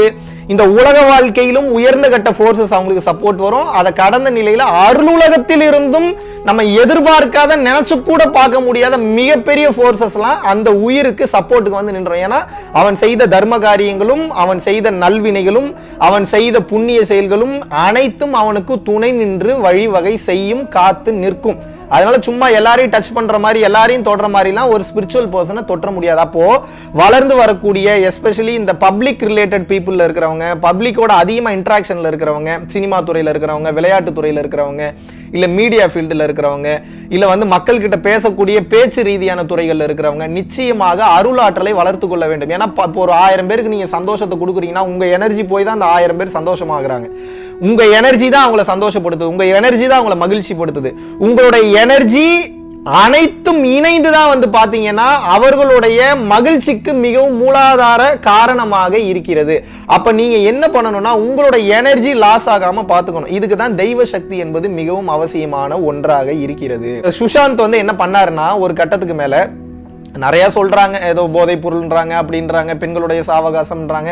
இந்த உலக வாழ்க்கையிலும் உயர்ந்த கட்ட ஃபோர்ஸஸ் அவங்களுக்கு சப்போர்ட் வரும். அதை கடந்த நிலையில அருளுலகத்தில் இருந்தும் நம்ம எதிர்பார்க்காத, நினைச்சு கூட பார்க்க முடியாத மிகப்பெரிய ஃபோர்ஸஸ்லாம் அந்த உயிருக்கு சப்போர்ட்டுக்கு வந்து நின்றோம். ஏன்னா அவன் செய்த தர்ம காரியங்களும், அவன் செய்த நல்வினைகளும், அவன் செய்த புண்ணிய செயல்களும் அனைத்தும் அவனுக்கு துணை நின்று வழிவகை செய்யும், காத்து நிற்கும். அதனால சும்மா எல்லாரையும் டச் பண்ற மாதிரி, எல்லாரையும் தொடுற மாதிரிலாம் ஒரு ஸ்பிரிச்சுவல் பர்சனை தொற்ற முடியாது. அப்போ வளர்ந்து வரக்கூடிய எஸ்பெஷலி இந்த பப்ளிக் ரிலேட்டட் பீப்புள்ல இருக்கிறவங்க, பப்ளிக்கோட அதிகமா இன்ட்ராக்ஷன்ல இருக்கிறவங்க, சினிமா துறையில இருக்கிறவங்க, விளையாட்டு துறையில இருக்கிறவங்க, இல்ல மீடியா ஃபீல்டுல இருக்கிறவங்க, இல்ல வந்து மக்கள் கிட்ட பேசக்கூடிய பேச்சு ரீதியான துறைகள்ல இருக்கிறவங்க நிச்சயமாக அருளாற்றலை வளர்த்து கொள்ள வேண்டும். ஏன்னா இப்போ ஒரு 1000 பேருக்கு நீங்க சந்தோஷத்தை கொடுக்குறீங்கன்னா உங்க எனர்ஜி போய் தான் அந்த 1000 பேர் சந்தோஷமாகறாங்க. உங்க எனர்ஜி தான் அவங்களை சந்தோஷப்படுத்துது, உங்க எனர்ஜி தான் அவங்களை மகிழ்ச்சி படுத்துது. உங்களுடைய எனர்ஜி அனைத்தும் இணைந்துதான் வந்து பாத்தீங்கன்னா அவர்களுடைய மகிழ்ச்சிக்கு மிகவும் மூலாதார காரணமாக இருக்கிறது. அப்ப நீங்க என்ன பண்ணணும்னா உங்களோட எனர்ஜி லாஸ் ஆகாம பாத்துக்கணும். இதுக்கு தான் தெய்வ சக்தி என்பது மிகவும் அவசியமான ஒன்றாக இருக்கிறது. சுஷாந்த் வந்து என்ன பண்ணாருன்னா ஒரு கட்டத்துக்கு மேல நிறைய சொல்றாங்க, ஏதோ போதை பொருள்ன்றாங்க, அப்படின்றாங்க, பெண்களுடைய சாவகாசம்ன்றாங்க.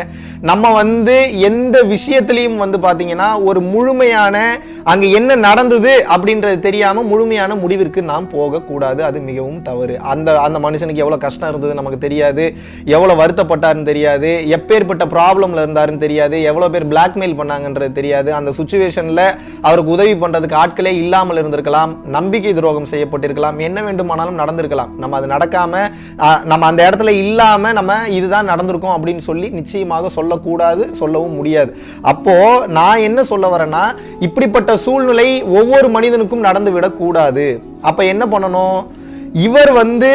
நம்ம வந்து எந்த விஷயத்திலையும் வந்து பாத்தீங்கன்னா ஒரு முழுமையான அங்க என்ன நடந்தது அப்படின்றது தெரியாம முழுமையான முடிவிற்கு நாம் போகக்கூடாது. அது மிகவும் தவறு. அந்த மனுஷனுக்கு எவ்வளவு கஷ்டம் இருந்தது நமக்கு தெரியாது, எவ்வளவு வருத்தப்பட்டாருன்னு தெரியாது, எப்பேற்பட்ட ப்ராப்ளம்ல இருந்தாருன்னு தெரியாது, எவ்வளவு பேர் பிளாக்மெயில் பண்ணாங்கன்றது தெரியாது. அந்த சுச்சுவேஷன்ல அவருக்கு உதவி பண்றதுக்கு ஆட்களே இல்லாமல் இருந்திருக்கலாம், நம்பிக்கை துரோகம் செய்யப்பட்டிருக்கலாம், என்ன வேண்டுமானாலும் நடந்திருக்கலாம். நம்ம அது நடக்காம நம்ம அந்த இடத்துல இல்லாம நம்ம இதுதான் நடந்திருக்கும் அப்படின்னு சொல்லி நிச்சயமாக சொல்லக்கூடாது, சொல்லவும் முடியாது. அப்போ நான் என்ன சொல்ல வரேன்னா இப்படிப்பட்ட சூழ்நிலை ஒவ்வொரு மனிதனுக்கும் நடந்து விடக்கூடாது. அப்ப என்ன பண்ணணும், இவர் வந்து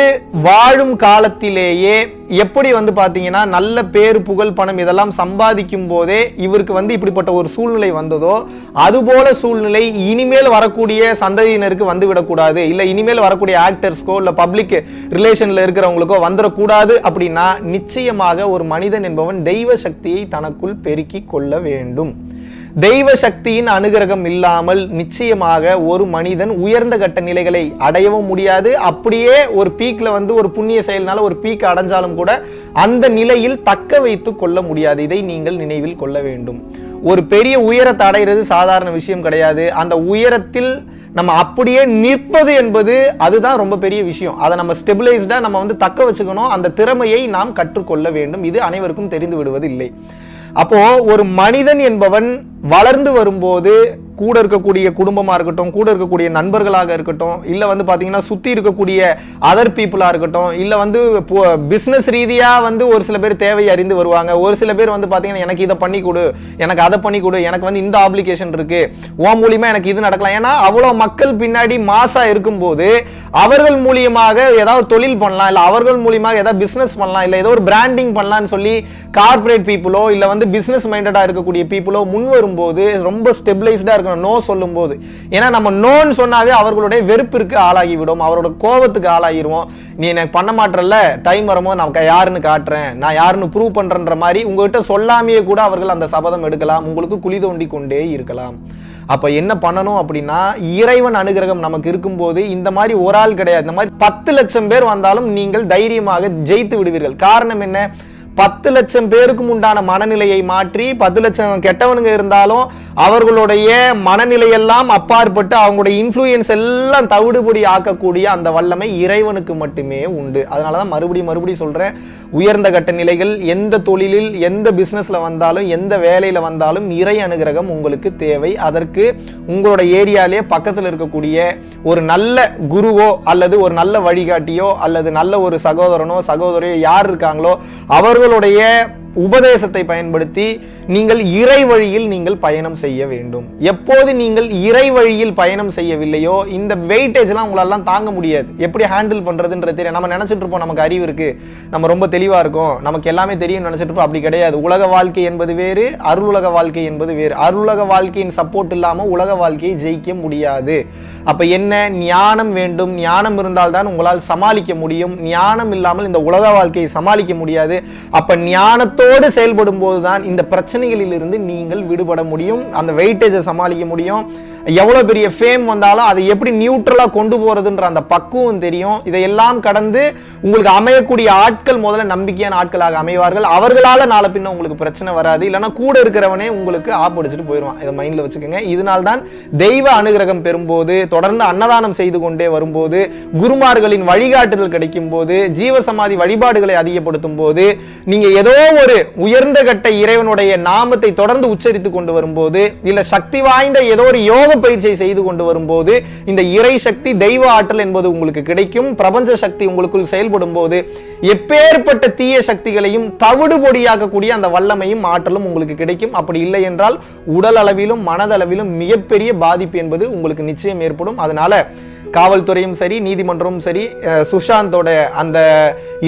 வாழும் காலத்திலேயே எப்படி வந்து பாத்தீங்கன்னா நல்ல பேரு புகழ் பணம் இதெல்லாம் சம்பாதிக்கும் போதே இவருக்கு வந்து இப்படிப்பட்ட ஒரு சூழ்நிலை வந்ததோ அதுபோல சூழ்நிலை இனிமேல் வரக்கூடிய சந்ததியினருக்கு வந்து விடக்கூடாது, இல்ல இனிமேல் வரக்கூடிய ஆக்டர்ஸ்க்கோ இல்ல பப்ளிக் ரிலேஷன்ல இருக்கிறவங்களுக்கோ வந்துடக்கூடாது. அப்படின்னா நிச்சயமாக ஒரு மனிதன் என்பவன் தெய்வ சக்தியை தனக்குள் பெருக்கி கொள்ள வேண்டும். தெய்வ சக்தியின் அனுகிரகம் இல்லாமல் நிச்சயமாக ஒரு மனிதன் உயர்ந்த கட்ட நிலைகளை அடையவும் முடியாது. அப்படியே ஒரு பீக்ல வந்து ஒரு புண்ணிய செயல்னால ஒரு பீக் அடைஞ்சாலும் கூட அந்த நிலையில் தக்க வைத்துக் கொள்ள முடியாது. இதை நீங்கள் நினைவில் கொள்ள வேண்டும். ஒரு பெரிய உயரத்தை அடைகிறது சாதாரண விஷயம் கிடையாது. அந்த உயரத்தில் நம்ம அப்படியே நிற்பது என்பது அதுதான் ரொம்ப பெரிய விஷயம். அதை நம்ம ஸ்டெபிலைஸ்டா நம்ம வந்து தக்க வச்சுக்கணும். அந்த திறமையை நாம் கற்றுக்கொள்ள வேண்டும். இது அனைவருக்கும் தெரிந்து விடுவது இல்லை. அப்போ ஒரு மனிதன் என்பவன் வளர்ந்து வரும்போது கூட இருக்கக்கூடிய குடும்பமா இருக்கட்டும், கூட இருக்கக்கூடிய நண்பர்களாக இருக்கட்டும், இல்ல வந்து பாத்தீங்கன்னா சுத்தி இருக்கக்கூடிய அதர் பீப்புளா இருக்கட்டும், இல்ல வந்து பிசினஸ் ரீதியா வந்து ஒரு சில பேர் தேவையை அறிந்து வருவாங்க. ஒரு சில பேர் வந்து பாத்தீங்கன்னா எனக்கு இதை பண்ணி கொடு, எனக்கு அதை பண்ணி கொடு, எனக்கு வந்து இந்த ஆப்ளிகேஷன் இருக்கு, உன் மூலியமா எனக்கு இது நடக்கலாம். ஏன்னா அவ்வளவு மக்கள் பின்னாடி மாசா இருக்கும்போது அவர்கள் மூலியமாக ஏதாவது தொழில் பண்ணலாம், இல்ல அவர்கள் மூலியமாக ஏதாவது பிசினஸ் பண்ணலாம், இல்ல ஏதோ ஒரு பிராண்டிங் பண்ணலாம்னு சொல்லி கார்பரேட் பீப்புளோ இல்ல வந்து பிசினஸ் மைண்டடா இருக்கக்கூடிய பீப்புளோ முன் வரும்போது ரொம்ப ஸ்டெபிலைஸ்டா இருக்கணும் நோ சொல்லும் போது. ஏன்னா நம்ம நோன்னு சொன்னாவே அவர்களுடைய வெறுப்பிற்கு ஆளாகிவிடும், அவரோட கோபத்துக்கு ஆளாகிடுவோம். நீ எனக்கு பண்ண மாட்டறல்ல, டைம் வரும்போது நான் யாருன்னு காட்டுறேன், நான் யாருன்னு ப்ரூவ் பண்றேன்ற மாதிரி உங்ககிட்ட சொல்லாமையே கூட அவர்கள் அந்த சபதம் எடுக்கலாம், உங்களுக்கு குழி தோண்டி கொண்டே இருக்கலாம். அப்ப என்ன பண்ணணும் அப்படின்னா இறைவன் அனுகிரகம் நமக்கு இருக்கும்போது இந்த மாதிரி ஒரு ஆள் கிடையாது, இந்த மாதிரி 10 லட்சம் பேர் வந்தாலும் நீங்கள் தைரியமாக ஜெயித்து விடுவீர்கள். காரணம் என்ன, 10 லட்சம் பேருக்கும் உண்டான மனநிலையை மாற்றி 10 லட்சம் கெட்டவனுங்க இருந்தாலும் அவர்களுடைய மனநிலையெல்லாம் அப்பாற்பட்டு அவங்களுடைய இன்ஃப்ளூயன்ஸ் எல்லாம் தவிடுபடி ஆக்கக்கூடிய அந்த வல்லமை இறைவனுக்கு மட்டுமே உண்டு. அதனாலதான் மறுபடியும் சொல்றேன், உயர்ந்த கட்ட நிலைகள் எந்த தொழிலில் எந்த பிசினஸ்ல வந்தாலும் எந்த வேலையில வந்தாலும் இறை அனுகிரகம் உங்களுக்கு தேவை. அதற்கு உங்களோட ஏரியாலே பக்கத்தில் இருக்கக்கூடிய ஒரு நல்ல குருவோ அல்லது ஒரு நல்ல வழிகாட்டியோ அல்லது நல்ல ஒரு சகோதரனோ சகோதரியோ யார் இருக்காங்களோ அவர்களுடைய உபதேசத்தை பயன்படுத்தி நீங்கள் இறை வழியில் நீங்கள் பயணம் செய்ய வேண்டும். எப்போது நீங்கள் இறை வழியில் பயணம் செய்யவில்லையோ இந்த வெயிட்டேஜ்லாம் உங்களால தாங்க முடியாது. எப்படி ஹேண்டில் பண்றதுன்றது தெரியும். நம்ம நினைச்சிட்டு இருப்போம் நமக்கு அறிவு இருக்கு, நம்ம ரொம்ப தெளிவா இருக்கோம், நமக்கு எல்லாமே தெரியும் நினைச்சிட்டு இருப்போம். அப்படி கிடையாது. உலக வாழ்க்கை என்பது வேறு, அருளுலக வாழ்க்கை என்பது வேறு. அருளுலக வாழ்க்கையின் சப்போர்ட் இல்லாம உலக வாழ்க்கையை ஜெயிக்க முடியாது. அப்ப என்ன, ஞானம் வேண்டும். ஞானம் இருந்தால் தான் உங்களால் சமாளிக்க முடியும். ஞானம் இல்லாமல் இந்த உலக வாழ்க்கையை சமாளிக்க முடியாது. அப்ப ஞானத்தோடு செயல்படும் போதுதான் இந்த பிரச்சனைகளில் இருந்து நீங்கள் விடுபட முடியும், அந்த வெயிட்டேஜை சமாளிக்க முடியும். எவ்வளவு பெரிய ஃபேம் வந்தாலும் அதை எப்படி நியூட்ரலா கொண்டு போறதுன்ற அந்த பக்குவம் தெரியும். இதையெல்லாம் கடந்து உங்களுக்கு அமையக்கூடிய ஆட்கள் முதல்ல நம்பிக்கையான ஆட்களாக அமைவார்கள். அவர்களால நாளை பின்ன உங்களுக்கு பிரச்சனை வராது. இல்லைன்னா கூட இருக்கிறவனே உங்களுக்கு ஆப்படிச்சுட்டு போயிடுவான். இதை மைண்ட்ல வச்சுக்கோங்க. இதனால்தான் தெய்வ அனுகிரகம் பெறும்போது, தொடர்ந்து அன்னதானம் செய்து கொண்டே வரும்போது, குருமார்களின் வழிகாட்டுதல் கிடைக்கும் போது, ஜீவசமாதி வழிபாடுகளை அதிகப்படுத்தும் போது, நீங்க ஏதோ ஒரு உயர்ந்த கட்ட இறைவனுடைய நாமத்தை தொடர்ந்து உச்சரித்து கொண்டு வரும்போது, இல்ல சக்தி வாய்ந்த ஏதோ ஒரு யோக பயிற்சியை செய்து கொண்டு வரும்போது இந்த இறை சக்தி தெய்வ ஆற்றல் என்பது உங்களுக்கு கிடைக்கும். பிரபஞ்ச சக்தி உங்களுக்குள் செயல்படும் போது எப்பேற்பட்ட தீய சக்திகளையும் தவிடு பொடியாக்கக்கூடிய அந்த வல்லமையும் ஆற்றலும் உங்களுக்கு கிடைக்கும். அப்படி இல்லை என்றால் உடல் அளவிலும் மனதளவிலும் மிகப்பெரிய பாதிப்பு என்பது உங்களுக்கு நிச்சயம் ஏற்படும். அதனால காவல்துறையும் சரி, நீதிமன்றமும் சரி, சுஷாந்தோட அந்த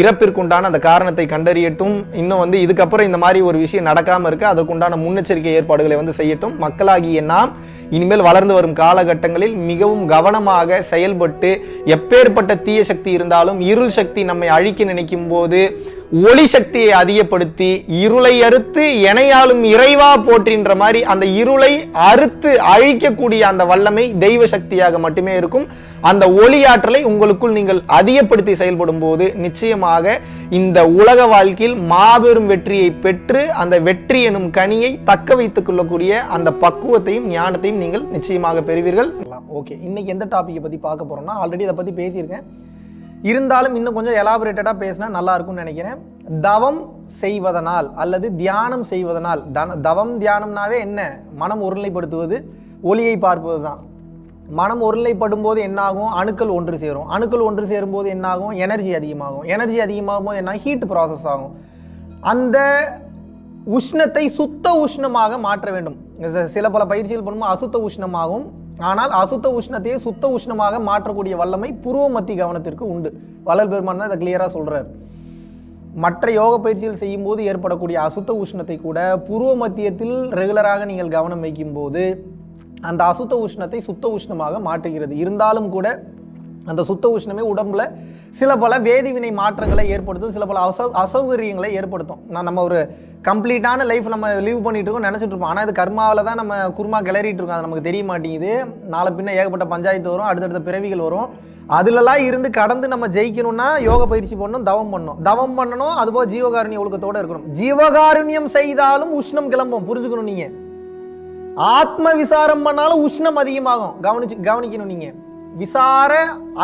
இறப்பிற்குண்டான அந்த காரணத்தை கண்டறியட்டும். இன்னும் இதுக்கப்புறம் இந்த மாதிரி ஒரு விஷயம் நடக்காம இருக்க அதற்குண்டான முன்னெச்சரிக்கை ஏற்பாடுகளை செய்யட்டும். மக்களாகிய நாம் இனிமேல் வளர்ந்து வரும் காலகட்டங்களில் மிகவும் கவனமாக செயல்பட்டு, எப்பேற்பட்ட தீய சக்தி இருந்தாலும் இருள் சக்தி நம்மை அழிக்க நினைக்கும் போது ஒளி சக்தியை அதிகப்படுத்தி இருளை அறுத்து எனையாலும் இறைவா போற்றின்ற மாதிரி அந்த இருளை அறுத்து அழிக்கக்கூடிய அந்த வல்லமை தெய்வ சக்தியாக மட்டுமே இருக்கும். அந்த ஒளி ஆற்றலை உங்களுக்குள் நீங்கள் அதிகப்படுத்தி செயல்படும் போது நிச்சயமாக இந்த உலக வாழ்க்கையில் மாபெரும் வெற்றியை பெற்று அந்த வெற்றி எனும் கனியை தக்க வைத்துக் கொள்ளக்கூடிய அந்த பக்குவத்தையும் ஞானத்தையும் நீங்கள் நிச்சயமாக பெறுவீர்கள். ஓகே, இன்னைக்கு எந்த டாபிக்கை பத்தி பார்க்க போறோம்னா, ஆல்ரெடி இதை பத்தி பேசியிருக்கேன், இருந்தாலும் இன்னும் கொஞ்சம் எலாபரேட்டடா பேசினா நல்லா இருக்கும்னு நினைக்கிறேன். தவம் செய்வதனால் அல்லது தியானம் செய்வதனால், தவம் தியானம்னாவே என்ன, மனம் ஒருநிலைப்படுத்துவது, ஒளியை பார்ப்பது தான். மனம் ஒருநிலைப்படும் போது என்னாகும், அணுக்கள் ஒன்று சேரும். அணுக்கள் ஒன்று சேரும் போது என்னாகும், எனர்ஜி அதிகமாகும். எனர்ஜி அதிகமாகும் போது என்ன, ஹீட் ப்ராசஸ் ஆகும். அந்த உஷ்ணத்தை சுத்த உஷ்ணமாக மாற்ற வேண்டும். சில பல பயிற்சிகள் பண்ணும்போது அசுத்த உஷ்ணமாகும். ஆனால் அசுத்த உஷ்ணத்தையே சுத்த உஷ்ணமாக மாற்றக்கூடிய வல்லமை புருவ மத்திய கவனத்திற்கு உண்டு. வள்ளல் பெருமான் தான் இதை கிளியரா சொல்றார். மற்ற யோக பயிற்சிகள் செய்யும் போது ஏற்படக்கூடிய அசுத்த உஷ்ணத்தை கூட புருவ மத்தியத்தில் ரெகுலராக நீங்கள் கவனம் வைக்கும் போது அந்த அசுத்த உஷ்ணத்தை சுத்த உஷ்ணமாக மாற்றுகிறது. இருந்தாலும் கூட அந்த சுத்த உஷ்ணமே உடம்புல சில பல வேதிவினை மாற்றங்களை ஏற்படுத்தும், சில பல அசௌகரியங்களை ஏற்படுத்தும். நம்ம ஒரு கம்ப்ளீட்டான லைஃப் நம்ம லீவ் பண்ணிட்டு இருக்கோம் நினைச்சிட்டு இருப்போம். ஆனால் இது கர்மாவில் தான் நம்ம குருமா கிளறிட்டு இருக்கோம். அது நமக்கு தெரிய மாட்டேங்குது. நாளை பின்ன ஏகப்பட்ட பஞ்சாயத்து வரும், அடுத்தடுத்த பிறவிகள் வரும். அதுலலாம் இருந்து கடந்து நம்ம ஜெயிக்கணும்னா யோக பயிற்சி பண்ணணும், தவம் பண்ணணும். அதுபோல் ஜீவகாருண்ய ஒழுக்கத்தோட இருக்கணும். ஜீவகாருண்யம் செய்தாலும் உஷ்ணம் கிளம்பும், புரிஞ்சுக்கணும். நீங்க ஆத்ம விசாரம் பண்ணாலும் உஷ்ணம் அதிகமாகும். கவனிக்கணும். நீங்க விசார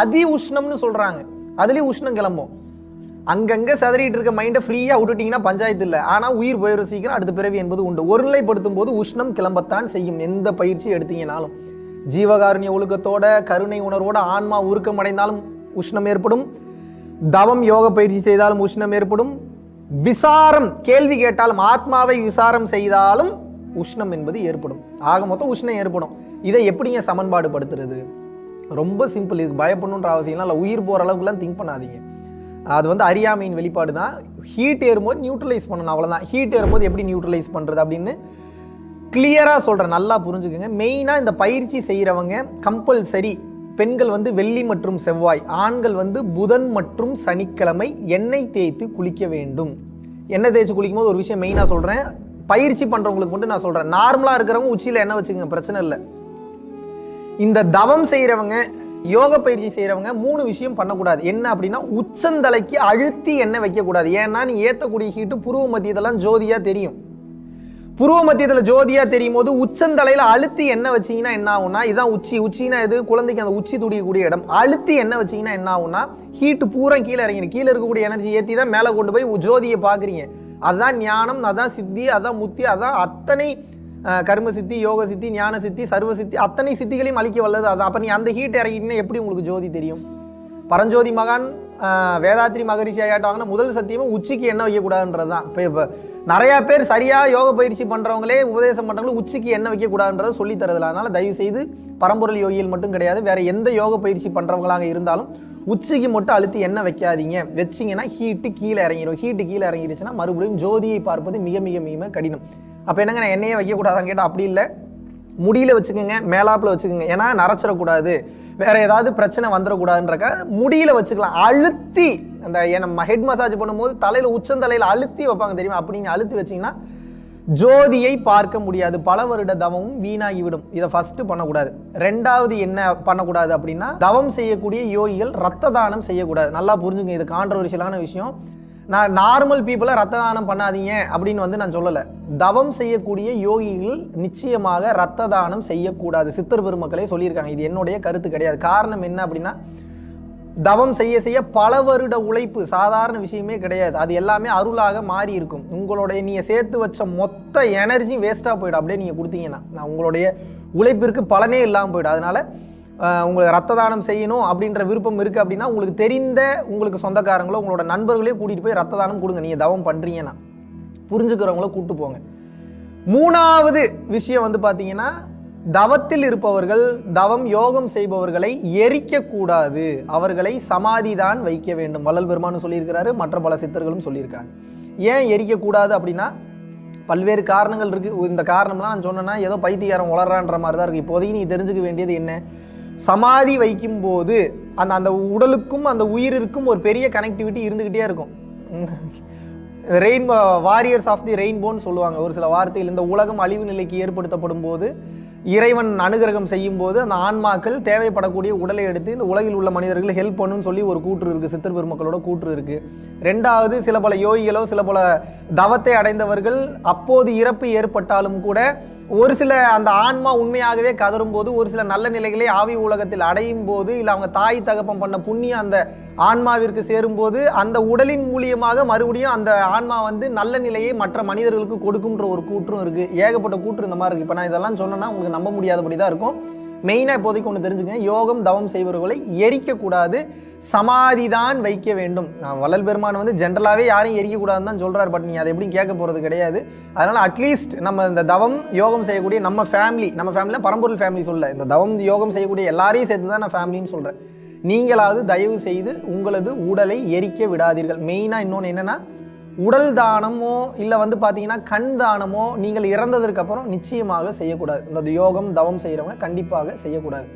அதி உஷ்ணம்னு சொல்றாங்க, அதுலயும் உஷ்ணம் கிளம்பும். அங்கங்க சதறிட்டு இருக்க மைண்டை ஃப்ரீயா விட்டுட்டீங்கன்னா பஞ்சாயத்து இல்லை. ஆனா உயிர் போயிடும் சீக்கிரம், அடுத்த பிறவி என்பது உண்டு. ஒருநிலைப்படுத்தும் போது உஷ்ணம் கிளம்பத்தான் செய்யும். எந்த பயிற்சி எடுத்தீங்கனாலும் ஜீவகாருண்ய ஒழுக்கத்தோட கருணை உணர்வோட ஆன்மா உருக்கம் அடைந்தாலும் உஷ்ணம் ஏற்படும். தவம் யோக பயிற்சி செய்தாலும் உஷ்ணம் ஏற்படும். விசாரம் கேள்வி கேட்டாலும் ஆத்மாவை விசாரம் செய்தாலும் உஷ்ணம் என்பது ஏற்படும். ஆக மொத்தம் உஷ்ணம் ஏற்படும். இதை எப்படிங்க சமன்பாடு படுத்துறது? ரொம்ப சிம்பிள். இதுக்கு பயப்படணுன்ற அவசியம்லாம் இல்லை. உயிர் போகிற அளவுக்குலாம் திங்க் பண்ணாதீங்க. அது அறியாமையின் வெளிப்பாடு தான். ஹீட் ஏறும்போது நியூட்ரலைஸ் பண்ணணும், அவ்வளோதான். ஹீட் ஏறும்போது எப்படி நியூட்ரலைஸ் பண்ணுறது அப்படின்னு கிளியராக சொல்கிறேன், நல்லா புரிஞ்சுக்குங்க. மெயினாக இந்த பயிற்சி செய்கிறவங்க கம்பல்சரி பெண்கள் வெள்ளி மற்றும் செவ்வாய், ஆண்கள் புதன் மற்றும் சனிக்கிழமை எண்ணெய் தேய்த்து குளிக்க வேண்டும். எண்ணெய் தேய்ச்சி குளிக்கும் போது ஒரு விஷயம் மெயினாக சொல்கிறேன், பயிற்சி பண்ணுறவங்களுக்கு மட்டும் நான் சொல்கிறேன். நார்மலாக இருக்கிறவங்க உச்சியில் எண்ணெய் வச்சுக்கோங்க, பிரச்சனை இல்லை. இந்த தவம் செய்கிறவங்க யோக பயிற்சி செய்கிறவங்க 3 விஷயம் பண்ணக்கூடாது. என்ன அப்படின்னா, உச்சந்தலைக்கு அழுத்தி எண்ணெய் வைக்கக்கூடாது. ஏன்னா நீ ஏற்றக்கூடிய ஹீட்டு புருவ மத்தியதெல்லாம் ஜோதியாக தெரியும். புருவ மத்தியத்தில் ஜோதியாக தெரியும் போது உச்சந்தலையில் அழுத்தி எண்ணெய் வச்சிங்கன்னா என்ன ஆகும்னா, இதுதான் உச்சினா எது, குழந்தைக்கு அந்த உச்சி துடிக்கக்கூடிய இடம். அழுத்தி எண்ணெய் வச்சிங்கன்னா என்ன ஆகும்னா, ஹீட்டு பூரா கீழே இறங்கிடும். கீழே இருக்கக்கூடிய எனர்ஜி ஏற்றி தான் மேலே கொண்டு போய் ஜோதியை பார்க்குறீங்க. அதுதான் ஞானம், அதான் சித்தி, அதான் முத்தி, அதான் அத்தனை கர்ம சித்தி, யோக சித்தி, ஞான சித்தி, சர்வ சித்தி, அத்தனை சித்திகளையும் அழிக்க வல்லது அதான். அப்போ நீ அந்த ஹீட் இறங்கிட்டீங்கன்னா எப்படி உங்களுக்கு ஜோதி தெரியும்? பரஞ்சோதி மகான் வேதாத்ரி மகரிஷி ஆகிட்டாங்கன்னா முதல் சத்தியமும் உச்சிக்கு எண்ணெய் வைக்கக்கூடாதுன்றது தான். இப்போ நிறையா பேர் சரியாக யோக பயிற்சி பண்ணுறவங்களே உபதேசம் பண்ணுறவங்களும் உச்சிக்கு எண்ணெய் வைக்கக்கூடாதுன்றதை சொல்லி தரதில்லை. அதனால் தயவு செய்து பரம்பொருள் யோகியில் மட்டும் கிடையாது, வேறு எந்த யோக பயிற்சி பண்ணுறவங்களாக இருந்தாலும் உச்சிக்கு மட்டும் அழுத்தி எண்ணெய் வைக்காதீங்க. வச்சிங்கன்னா ஹீட்டு கீழே இறங்கிடும். ஹீட்டு கீழே இறங்கிடுச்சுன்னா மறுபடியும் ஜோதியை பார்ப்பது மிக மிக மிக கடினம். அப்போ என்னங்க, நான் எண்ணெயே வைக்கக்கூடாதான்னு கேட்டால் அப்படி இல்லை, முடியில் வச்சுக்கோங்க, மேலாப்பில் வச்சுக்கோங்க. ஏன்னா நரைச்சிடக்கூடாது, வேற ஏதாவது பிரச்சனை வந்துடக்கூடாதுன்றக்க முடியில் வச்சுக்கலாம். அழுத்தி அந்த நம்ம ஹெட் மசாஜ் பண்ணும்போது தலையில் உச்சந்தலையில் அழுத்தி வைப்பாங்க தெரியுமா, அப்படி நீங்கள் அழுத்தி வச்சிங்கன்னா ஜோதியை பார்க்க முடியாது. பல வருட தவமும் வீணாகிவிடும். இதை ஃபர்ஸ்ட் பண்ணக்கூடாது. ரெண்டாவது என்ன பண்ணக்கூடாது அப்படின்னா, தவம் செய்யக்கூடிய யோகிகள் ரத்த தானம் செய்யக்கூடாது. நல்லா புரிஞ்சுங்க, இது கான்ட்ரோவர்ஷியலான விஷயம். நான் நார்மல் பீப்புளை ரத்த தானம் பண்ணாதீங்க அப்படின்னு வந்து நான் சொல்லலை. தவம் செய்யக்கூடிய யோகிகள் நிச்சயமாக ரத்த தானம் செய்யக்கூடாது. சித்தர் பெருமக்களே சொல்லியிருக்காங்க. இது என்னுடைய கருத்து கிடையாது. காரணம் என்ன அப்படின்னா, தவம் செய்ய செய்ய பல வருட உழைப்பு சாதாரண விஷயமே கிடையாது. அது எல்லாமே அருளாக மாறி இருக்கும். உங்களுடைய நீங்கள் சேர்த்து வச்ச மொத்த எனர்ஜி வேஸ்ட்டாக போயிடும். அப்படியே நீங்கள் கொடுத்தீங்கன்னா உங்களுடைய உழைப்பிற்கு பலனே இல்லாமல் போயிடும். அதனால உங்களுக்கு ரத்த தானம் செய்யணும் அப்படின்ற விருப்பம் இருக்குது அப்படின்னா, உங்களுக்கு தெரிந்த உங்களுக்கு சொந்தக்காரங்களோ உங்களோட நண்பர்களே கூட்டிகிட்டு போய் ரத்த தானம் கொடுங்க. நீங்கள் தவம் பண்ணுறீங்கன்னா புரிஞ்சுக்கிறவங்கள கூப்பிட்டு போங்க. 3வது விஷயம் வந்து பார்த்தீங்கன்னா, தவத்தில் இருப்பவர்கள், தவம் யோகம் செய்பவர்களை எரிக்கக்கூடாது, அவர்களை சமாதி தான் வைக்க வேண்டும். வள்ளல் பெருமானும் சொல்லியிருக்கிறாரு, மற்ற பல சித்தர்களும் சொல்லியிருக்காங்க. ஏன் எரிக்கக்கூடாது அப்படின்னா, பல்வேறு காரணங்கள் இருக்குது. இந்த காரணம்லாம் நான் சொன்னேன்னா ஏதோ பைத்தியாரம் வளர்றான்ற மாதிரி தான் இருக்குது. இப்போதைக்கு நீ தெரிஞ்சுக்க வேண்டியது என்ன, சமாதி வைக்கும் போது அந்த உடலுக்கும் அந்த உயிரிற்கும் ஒரு பெரிய கனெக்டிவிட்டி இருந்துக்கிட்டே இருக்கும். ரெயின்போ வாரியர்ஸ் ஆஃப் தி ரெயின்போன்னு சொல்லுவாங்க ஒரு சில வார்த்தைகள். இந்த உலகம் அழிவு நிலைக்கு ஏற்படுத்தப்படும் போது, இறைவன் அனுகிரகம் செய்யும் போது அந்த ஆன்மாக்கள் தேவைப்படக்கூடிய உடலை எடுத்து இந்த உலகில் உள்ள மனிதர்கள் ஹெல்ப் பண்ணுன்னு சொல்லி ஒரு கூற்று இருக்குது. சித்தர் பெருமக்களோட கூற்று இருக்குது. ரெண்டாவது, சில பல யோகிகளோ சில பல தவத்தை அடைந்தவர்கள் அப்போது இறப்பு ஏற்பட்டாலும் கூட ஒரு சில அந்த ஆன்மா உண்மையாகவே கதரும் போது, ஒரு சில நல்ல நிலைகளை ஆவி உலகத்தில் அடையும் போது, இல்லை அவங்க தாய் தகப்பம் பண்ண புண்ணியம் அந்த ஆன்மாவிற்கு சேரும் போது, அந்த உடலின் மூலியமாக மறுபடியும் அந்த ஆன்மா வந்து நல்ல நிலையை மற்ற மனிதர்களுக்கு கொடுக்கும்ன்ற ஒரு கூற்றும் இருக்குது. ஏகப்பட்ட கூற்று இந்த மாதிரி இருக்குது. இப்போ நான் இதெல்லாம் சொன்னேன்னா உங்களுக்கு நம்ப முடியாதபடி தான் இருக்கும். மெயினாக இப்போதைக்கு ஒன்று தெரிஞ்சுக்கங்க, யோகம் தவம் செய்பவர்களை எரிக்கக்கூடாது, சமாதி தான் வைக்க வேண்டும். வள்ளல் பெருமான் வந்து ஜென்ரலாகவே யாரையும் எரிக்கக்கூடாதுன்னு தான் சொல்கிறார். பட் நீ அதை எப்படி கேட்க போகிறது கிடையாது. அதனால் அட்லீஸ்ட் நம்ம இந்த தவம் யோகம் செய்யக்கூடிய நம்ம ஃபேமிலியில் பரம்பொருள் ஃபேமிலி சொல்ல, இந்த தவம் யோகம் செய்யக்கூடிய எல்லாரையும் சேர்த்து தான் நான் ஃபேமிலின்னு சொல்கிறேன். நீங்களாவது தயவு செய்து உங்களது உடலை எரிக்க விடாதீர்கள். மெயினாக இன்னொன்று என்னென்னா, உடல் தானமோ இல்லை வந்து பார்த்தீங்கன்னா கண் தானமோ நீங்கள் இறந்ததற்கு அப்புறம் நிச்சயமாக செய்யக்கூடாது. இந்த யோகம் தவம் செய்கிறவங்க கண்டிப்பாக செய்யக்கூடாது.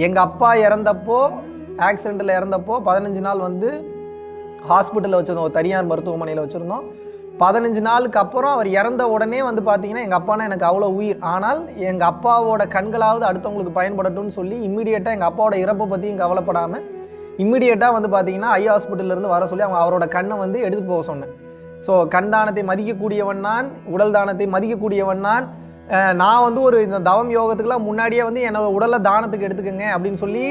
எங்கள் அப்பா இறந்தப்போ, ஆக்சிடெண்ட்டில் இறந்தப்போ 15 நாள் வந்து ஹாஸ்பிட்டலில் வச்சுருந்தோம், ஒரு தனியார் மருத்துவமனையில் வச்சுருந்தோம். 15 நாளுக்கு அப்புறம் அவர் இறந்த உடனே வந்து பார்த்தீங்கன்னா, எங்கள் அப்பானா எனக்கு அவ்வளோ உயிர், ஆனால் எங்கள் அப்பாவோட கண்களாவது அடுத்தவங்களுக்கு பயன்படட்டும்னு சொல்லி இம்மிடியேட்டாக எங்கள் அப்பாவோட இறப்பை பற்றியும் கவலைப்படாமல் இம்மிடியேட்டாக வந்து பார்த்தீங்கன்னா ஐ ஹாஸ்பிட்டல்லேருந்து வர சொல்லி அவரோட கண்ணை வந்து எடுத்துகிட்டு போக சொன்னேன். ஸோ கண் தானத்தை மதிக்கக்கூடியவன் நான், உடல் தானத்தை மதிக்கக்கூடியவன் நான். நான் வந்து ஒரு இந்த தவம் யோகத்துக்குலாம் முன்னாடியே வந்து என்னோட உடலை தானத்துக்கு எடுத்துக்கங்க அப்படின்னு சொல்லி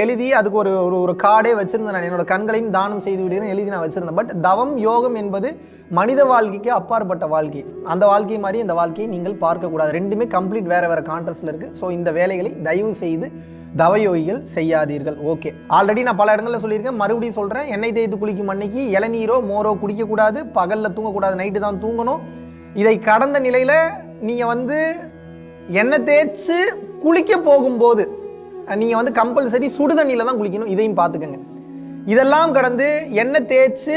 எழுதி அதுக்கு ஒரு ஒரு கார்டே வச்சுருந்தேன். நான் என்னோட கண்களையும் தானம் செய்து விடுகிறேன் எழுதி நான் வச்சுருந்தேன். பட் தவம் யோகம் என்பது மனித வாழ்க்கைக்கு அப்பாற்பட்ட வாழ்க்கை. அந்த வாழ்க்கை மாதிரி இந்த வாழ்க்கையை நீங்கள் பார்க்கக்கூடாது. ரெண்டுமே கம்ப்ளீட் வேறு வேறு கான்ட்ரஸ்டில் இருக்குது. ஸோ இந்த வேலைகளை தயவு செய்து தவயோகிகள் செய்யாதீர்கள். ஓகே, ஆல்ரெடி நான் பல இடங்களில் சொல்லியிருக்கேன், மறுபடியும் சொல்கிறேன். எண்ணெய் தேய்த்து குளிக்கும் அன்னைக்கு இளநீரோ மோரோ குடிக்கக்கூடாது, பகலில் தூங்கக்கூடாது, நைட்டு தான் தூங்கணும். இதை கடந்த நிலையில் நீங்கள் வந்து எண்ணெய் தேய்ச்சி குளிக்க போகும்போது நீங்கள் வந்து கம்பல்சரி சுடு தண்ணியில் தான் குளிக்கணும். இதையும் பார்த்துக்கங்க. இதெல்லாம் கடந்து எண்ணெய் தேய்ச்சி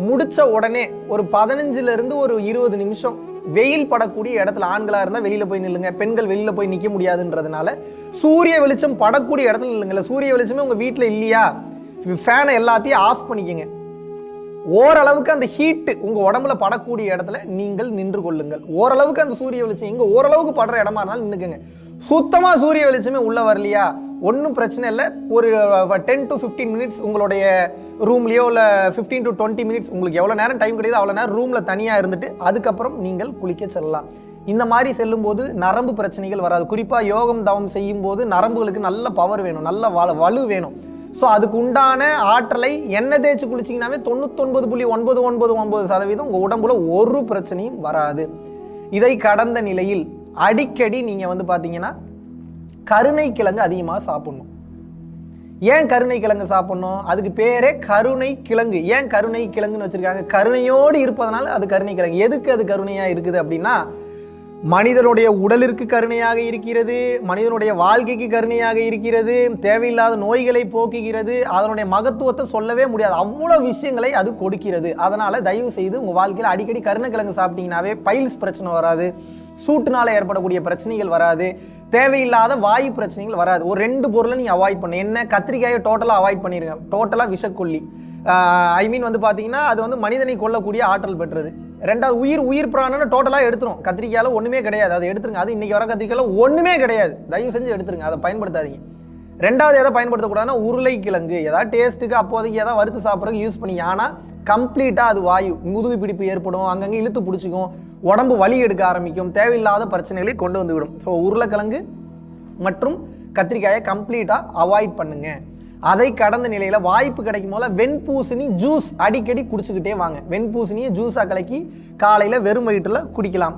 முடித்த உடனே ஒரு 15லேருந்து ஒரு 20 நிமிஷம் வெயில் படக்கூடிய இடத்துல, ஆண்களாக இருந்தால் வெளியில் போய் நில்லுங்க, பெண்கள் வெளியில் போய் நிற்க முடியாதுன்றதுனால சூரிய வெளிச்சம் படக்கூடிய இடத்துல நில்லுங்கள. சூரிய வெளிச்சமே உங்கள் வீட்டில் இல்லையா, ஃபேனை எல்லாத்தையும் ஆஃப் பண்ணிக்கங்க. ஓரளவுக்கு அந்த ஹீட்டு உங்கள் உடம்புல படக்கூடிய இடத்துல நீங்கள் நின்று கொள்ளுங்கள். ஓரளவுக்கு அந்த சூரிய வெளிச்சம் இங்கே ஓரளவுக்கு படுற இடமா இருந்தாலும் நின்றுக்குங்க. சுத்தமாக சூரிய வெளிச்சமே உள்ளே வரலையா, ஒன்றும் பிரச்சனை இல்லை. ஒரு 10 to 15 மினிட்ஸ் உங்களுடைய ரூம்லேயோ இல்லை 15 to 20 மினிட்ஸ் உங்களுக்கு எவ்வளோ நேரம் டைம் கிடையாது அவ்வளோ நேரம் ரூமில் தனியாக இருந்துட்டு அதுக்கப்புறம் நீங்கள் குளிக்க செல்லலாம். இந்த மாதிரி செல்லும்போது நரம்பு பிரச்சனைகள் வராது. குறிப்பாக யோகம் தவம் செய்யும் போது நரம்புகளுக்கு நல்ல பவர் வேணும், நல்ல வலு வேணும். ஸோ அதுக்கு உண்டான ஆற்றலை எண்ணெய் தேய்ச்சி குளிச்சிங்கனாவே 99.999% உங்கள் உடம்புல ஒரு பிரச்சனையும் வராது. இதை கடந்த நிலையில் அடிக்கடி நீங்கள் வந்து பார்த்தீங்கன்னா கருணை கிழங்கு அதிகமாக சாப்பிடணும். ஏன் கருணை கிழங்கு சாப்பிடணும்? அதுக்கு பேரே கருணை கிழங்கு. ஏன் கருணை கிழங்குன்னு வச்சிருக்காங்க? கருணையோடு இருப்பதனால அது கருணை கிழங்கு. எதுக்கு அது கருணையாக இருக்குது அப்படின்னா, மனிதனுடைய உடலிற்கு கருணையாக இருக்கிறது, மனிதனுடைய வாழ்க்கைக்கு கருணையாக இருக்கிறது, தேவையில்லாத நோய்களை போக்குகிறது, அதனுடைய மகத்துவத்தை சொல்லவே முடியாது, அவ்வளோ விஷயங்களை அது கொடுக்கிறது. அதனால தயவு செய்து உங்கள் வாழ்க்கையில் அடிக்கடி கருணைக்கிழங்கு சாப்பிட்டீங்கன்னாவே பைல்ஸ் பிரச்சனை வராது, சூட்டுனால ஏற்படக்கூடிய பிரச்சனைகள் வராது, தேவையில்லாத வாயு பிரச்சனைகள் வராது. ஒரு 2 பொருளை நீங்கள் அவாய்ட் பண்ணு. என்ன? கத்திரிக்காயை டோட்டலாக அவாய்ட் பண்ணிடுங்க. டோட்டலாக விஷக்கொல்லி. ஐ மீன் வந்து பார்த்தீங்கன்னா அது வந்து மனிதனை கொல்லக்கூடிய ஆற்றல் பெற்றது. ரெண்டாவது உயிர் பிராணனை டோட்டலாக எடுத்துரும். கத்திரிக்காயில் ஒன்றுமே கிடையாது, அதை எடுத்துருங்க. அது இன்னைக்கு வர கத்திரிக்காயில் ஒன்றுமே கிடையாது, தயவு செஞ்சு எடுத்துருங்க, அதை பயன்படுத்தாதீங்க. ரெண்டாவது எதை பயன்படுத்தக்கூடாதுன்னா உருளைக்கிழங்கு. ஏதாவது டேஸ்ட்டுக்கு அப்போதைக்கு ஏதாவது வறுத்து சாப்பிட்றதுக்கு யூஸ் பண்ணி, ஆனால் கம்ப்ளீட்டாக அது வாயு, முதுகு பிடிப்பு ஏற்படும், அங்கங்கே இழுத்து பிடிச்சிக்கும், உடம்பு வலி எடுக்க ஆரம்பிக்கும், தேவையில்லாத பிரச்சனைகளை கொண்டு வந்து விடும். ஸோ உருளைக்கிழங்கு மற்றும் கத்திரிக்காயை கம்ப்ளீட்டாக அவாய்ட் பண்ணுங்க. அதை கடந்த நிலையில் வாய்ப்பு கிடைக்கும் போல வெண்பூசணி ஜூஸ் அடிக்கடி குடிச்சுக்கிட்டே வாங்க. வெண்பூசணியை ஜூஸாக கலக்கி காலையில் வெறும் வயிற்றில் குடிக்கலாம்.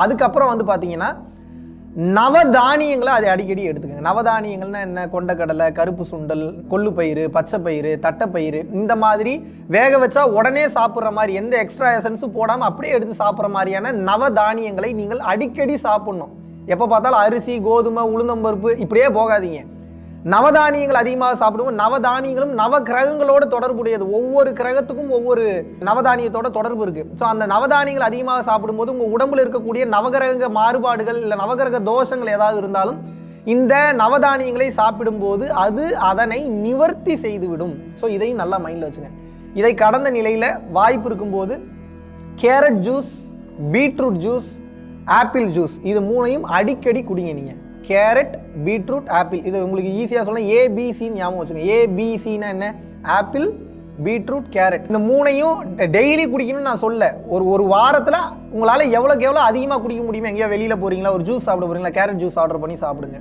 அதுக்கப்புறம் வந்து பார்த்தீங்கன்னா நவதானியங்களை அதை அடிக்கடி எடுத்துக்கங்க. நவதானியங்கள்னா என்ன? கொண்டக்கடலை, கருப்பு சுண்டல், கொள்ளுப்பயிறு, பச்சைப்பயிறு, தட்டைப்பயிறு, இந்த மாதிரி வேக வச்சா உடனே சாப்பிட்ற மாதிரி எந்த எக்ஸ்ட்ரா எசன்ஸும் போடாமல் அப்படியே எடுத்து சாப்பிட்ற மாதிரியான நவதானியங்களை நீங்கள் அடிக்கடி சாப்பிடணும். எப்போ பார்த்தாலும் அரிசி, கோதுமை, உளுந்தம்பருப்பு இப்படியே போகாதீங்க. நவதானியங்கள் அதிகமாக சாப்பிடுவோம். நவதானியங்களும் நவ கிரகங்களோட தொடர்புடையது. ஒவ்வொரு கிரகத்துக்கும் ஒவ்வொரு நவதானியத்தோட தொடர்பு இருக்கு. ஸோ அந்த நவதானியங்கள் அதிகமாக சாப்பிடும்போது உங்கள் உடம்புல இருக்கக்கூடிய நவகிரக மாறுபாடுகள் இல்லை நவகிரக தோஷங்கள் ஏதாவது இருந்தாலும் இந்த நவதானியங்களை சாப்பிடும்போது அது அதனை நிவர்த்தி செய்துவிடும். ஸோ இதையும் நல்லா மைண்டில் வச்சுங்க. இதை கடந்த நிலையில் வாய்ப்பு இருக்கும்போது carrot juice, beetroot juice, apple juice, இது 3ஐயும் அடிக்கடி குடிங்க. நீங்கள் கேரட், பீட்ரூட், ஆப்பிள், இது உங்களுக்கு ஈஸியாக சொல்லலாம். ஏபிசின்னு ஞாபகம் வச்சுங்க. ஏபிசின்னா என்ன? Apple, beetroot, carrot. இந்த 3ஐயும் டெய்லி குடிக்கணும்னு நான் சொல்ல. ஒரு வாரத்தில் உங்களால் எவ்வளோ அதிகமாக குடிக்க முடியுமோ. எங்கேயோ வெளியில் போகிறீங்களா, ஒரு ஜூஸ் சாப்பிட போகிறீங்களா, கேரட் ஜூஸ் ஆர்டர் பண்ணி சாப்பிடுங்க.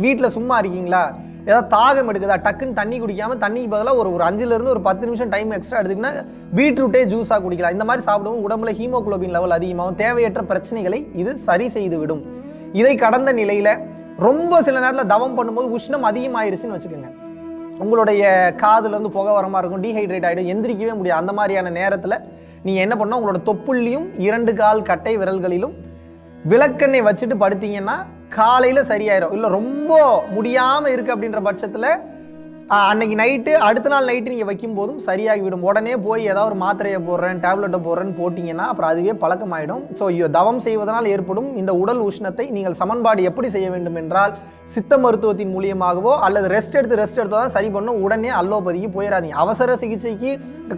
வீட்டில் சும்மா இருக்கீங்களா, ஏதாவது தாகம் எடுக்குதா, டக்குன்னு தண்ணி குடிக்காமல் தண்ணிக்கு பதிலாக ஒரு 5லேருந்து ஒரு 10 நிமிஷம் டைம் எக்ஸ்ட்ரா எடுத்துக்கினா பீட்ரூட்டே ஜூஸாக குடிக்கலாம். இந்த மாதிரி சாப்பிடுவோம். உடம்புல ஹீமோகுளோபின் லெவல் அதிகமாகும். தேவையற்ற பிரச்சனைகளை இது சரி செய்து விடும். இதை கடந்த நிலையில் ரொம்ப சில நேரத்தில் தவம் பண்ணும்போது உஷ்ணம் அதிகமாயிருச்சுன்னு வச்சுக்கோங்க. உங்களுடைய காதுல இருந்து புகை வர மாதிரி இருக்கும், டீஹைட்ரேட் ஆகிடும், எந்திரிக்கவே முடியாது. அந்த மாதிரியான நேரத்தில் நீங்கள் என்ன பண்ணணும்? உங்களோட தொப்புள்ளியும் 2 கால் கட்டை விரல்களிலும் விளக்கெண்ணெய் வச்சுட்டு படுத்தீங்கன்னா காலையில் சரியாயிரும். இல்லை ரொம்ப முடியாமல் இருக்குது அப்படின்ற பட்சத்தில் அன்னைக்கு நைட்டு அடுத்த நாள் நைட்டு நீங்கள் வைக்கும் போதும் சரியாகிவிடும். உடனே போய் ஏதாவது ஒரு மாத்திரையை போடுறேன், டேப்லெட்டை போடுறேன்னு போட்டிங்கன்னா அப்புறம் அதுவே பழக்கமாயிடும். ஸோ தவம் செய்வதனால் ஏற்படும் இந்த உடல் உஷ்ணத்தை நீங்கள் சமன்பாடு எப்படி செய்ய வேண்டும் என்றால் சித்த மருத்துவத்தின் மூலியமாகவோ அல்லது ரெஸ்ட் எடுத்து தான் சரி பண்ணும். உடனே அலோபதிக்கு போயிடாதீங்க. அவசர சிகிச்சைக்கு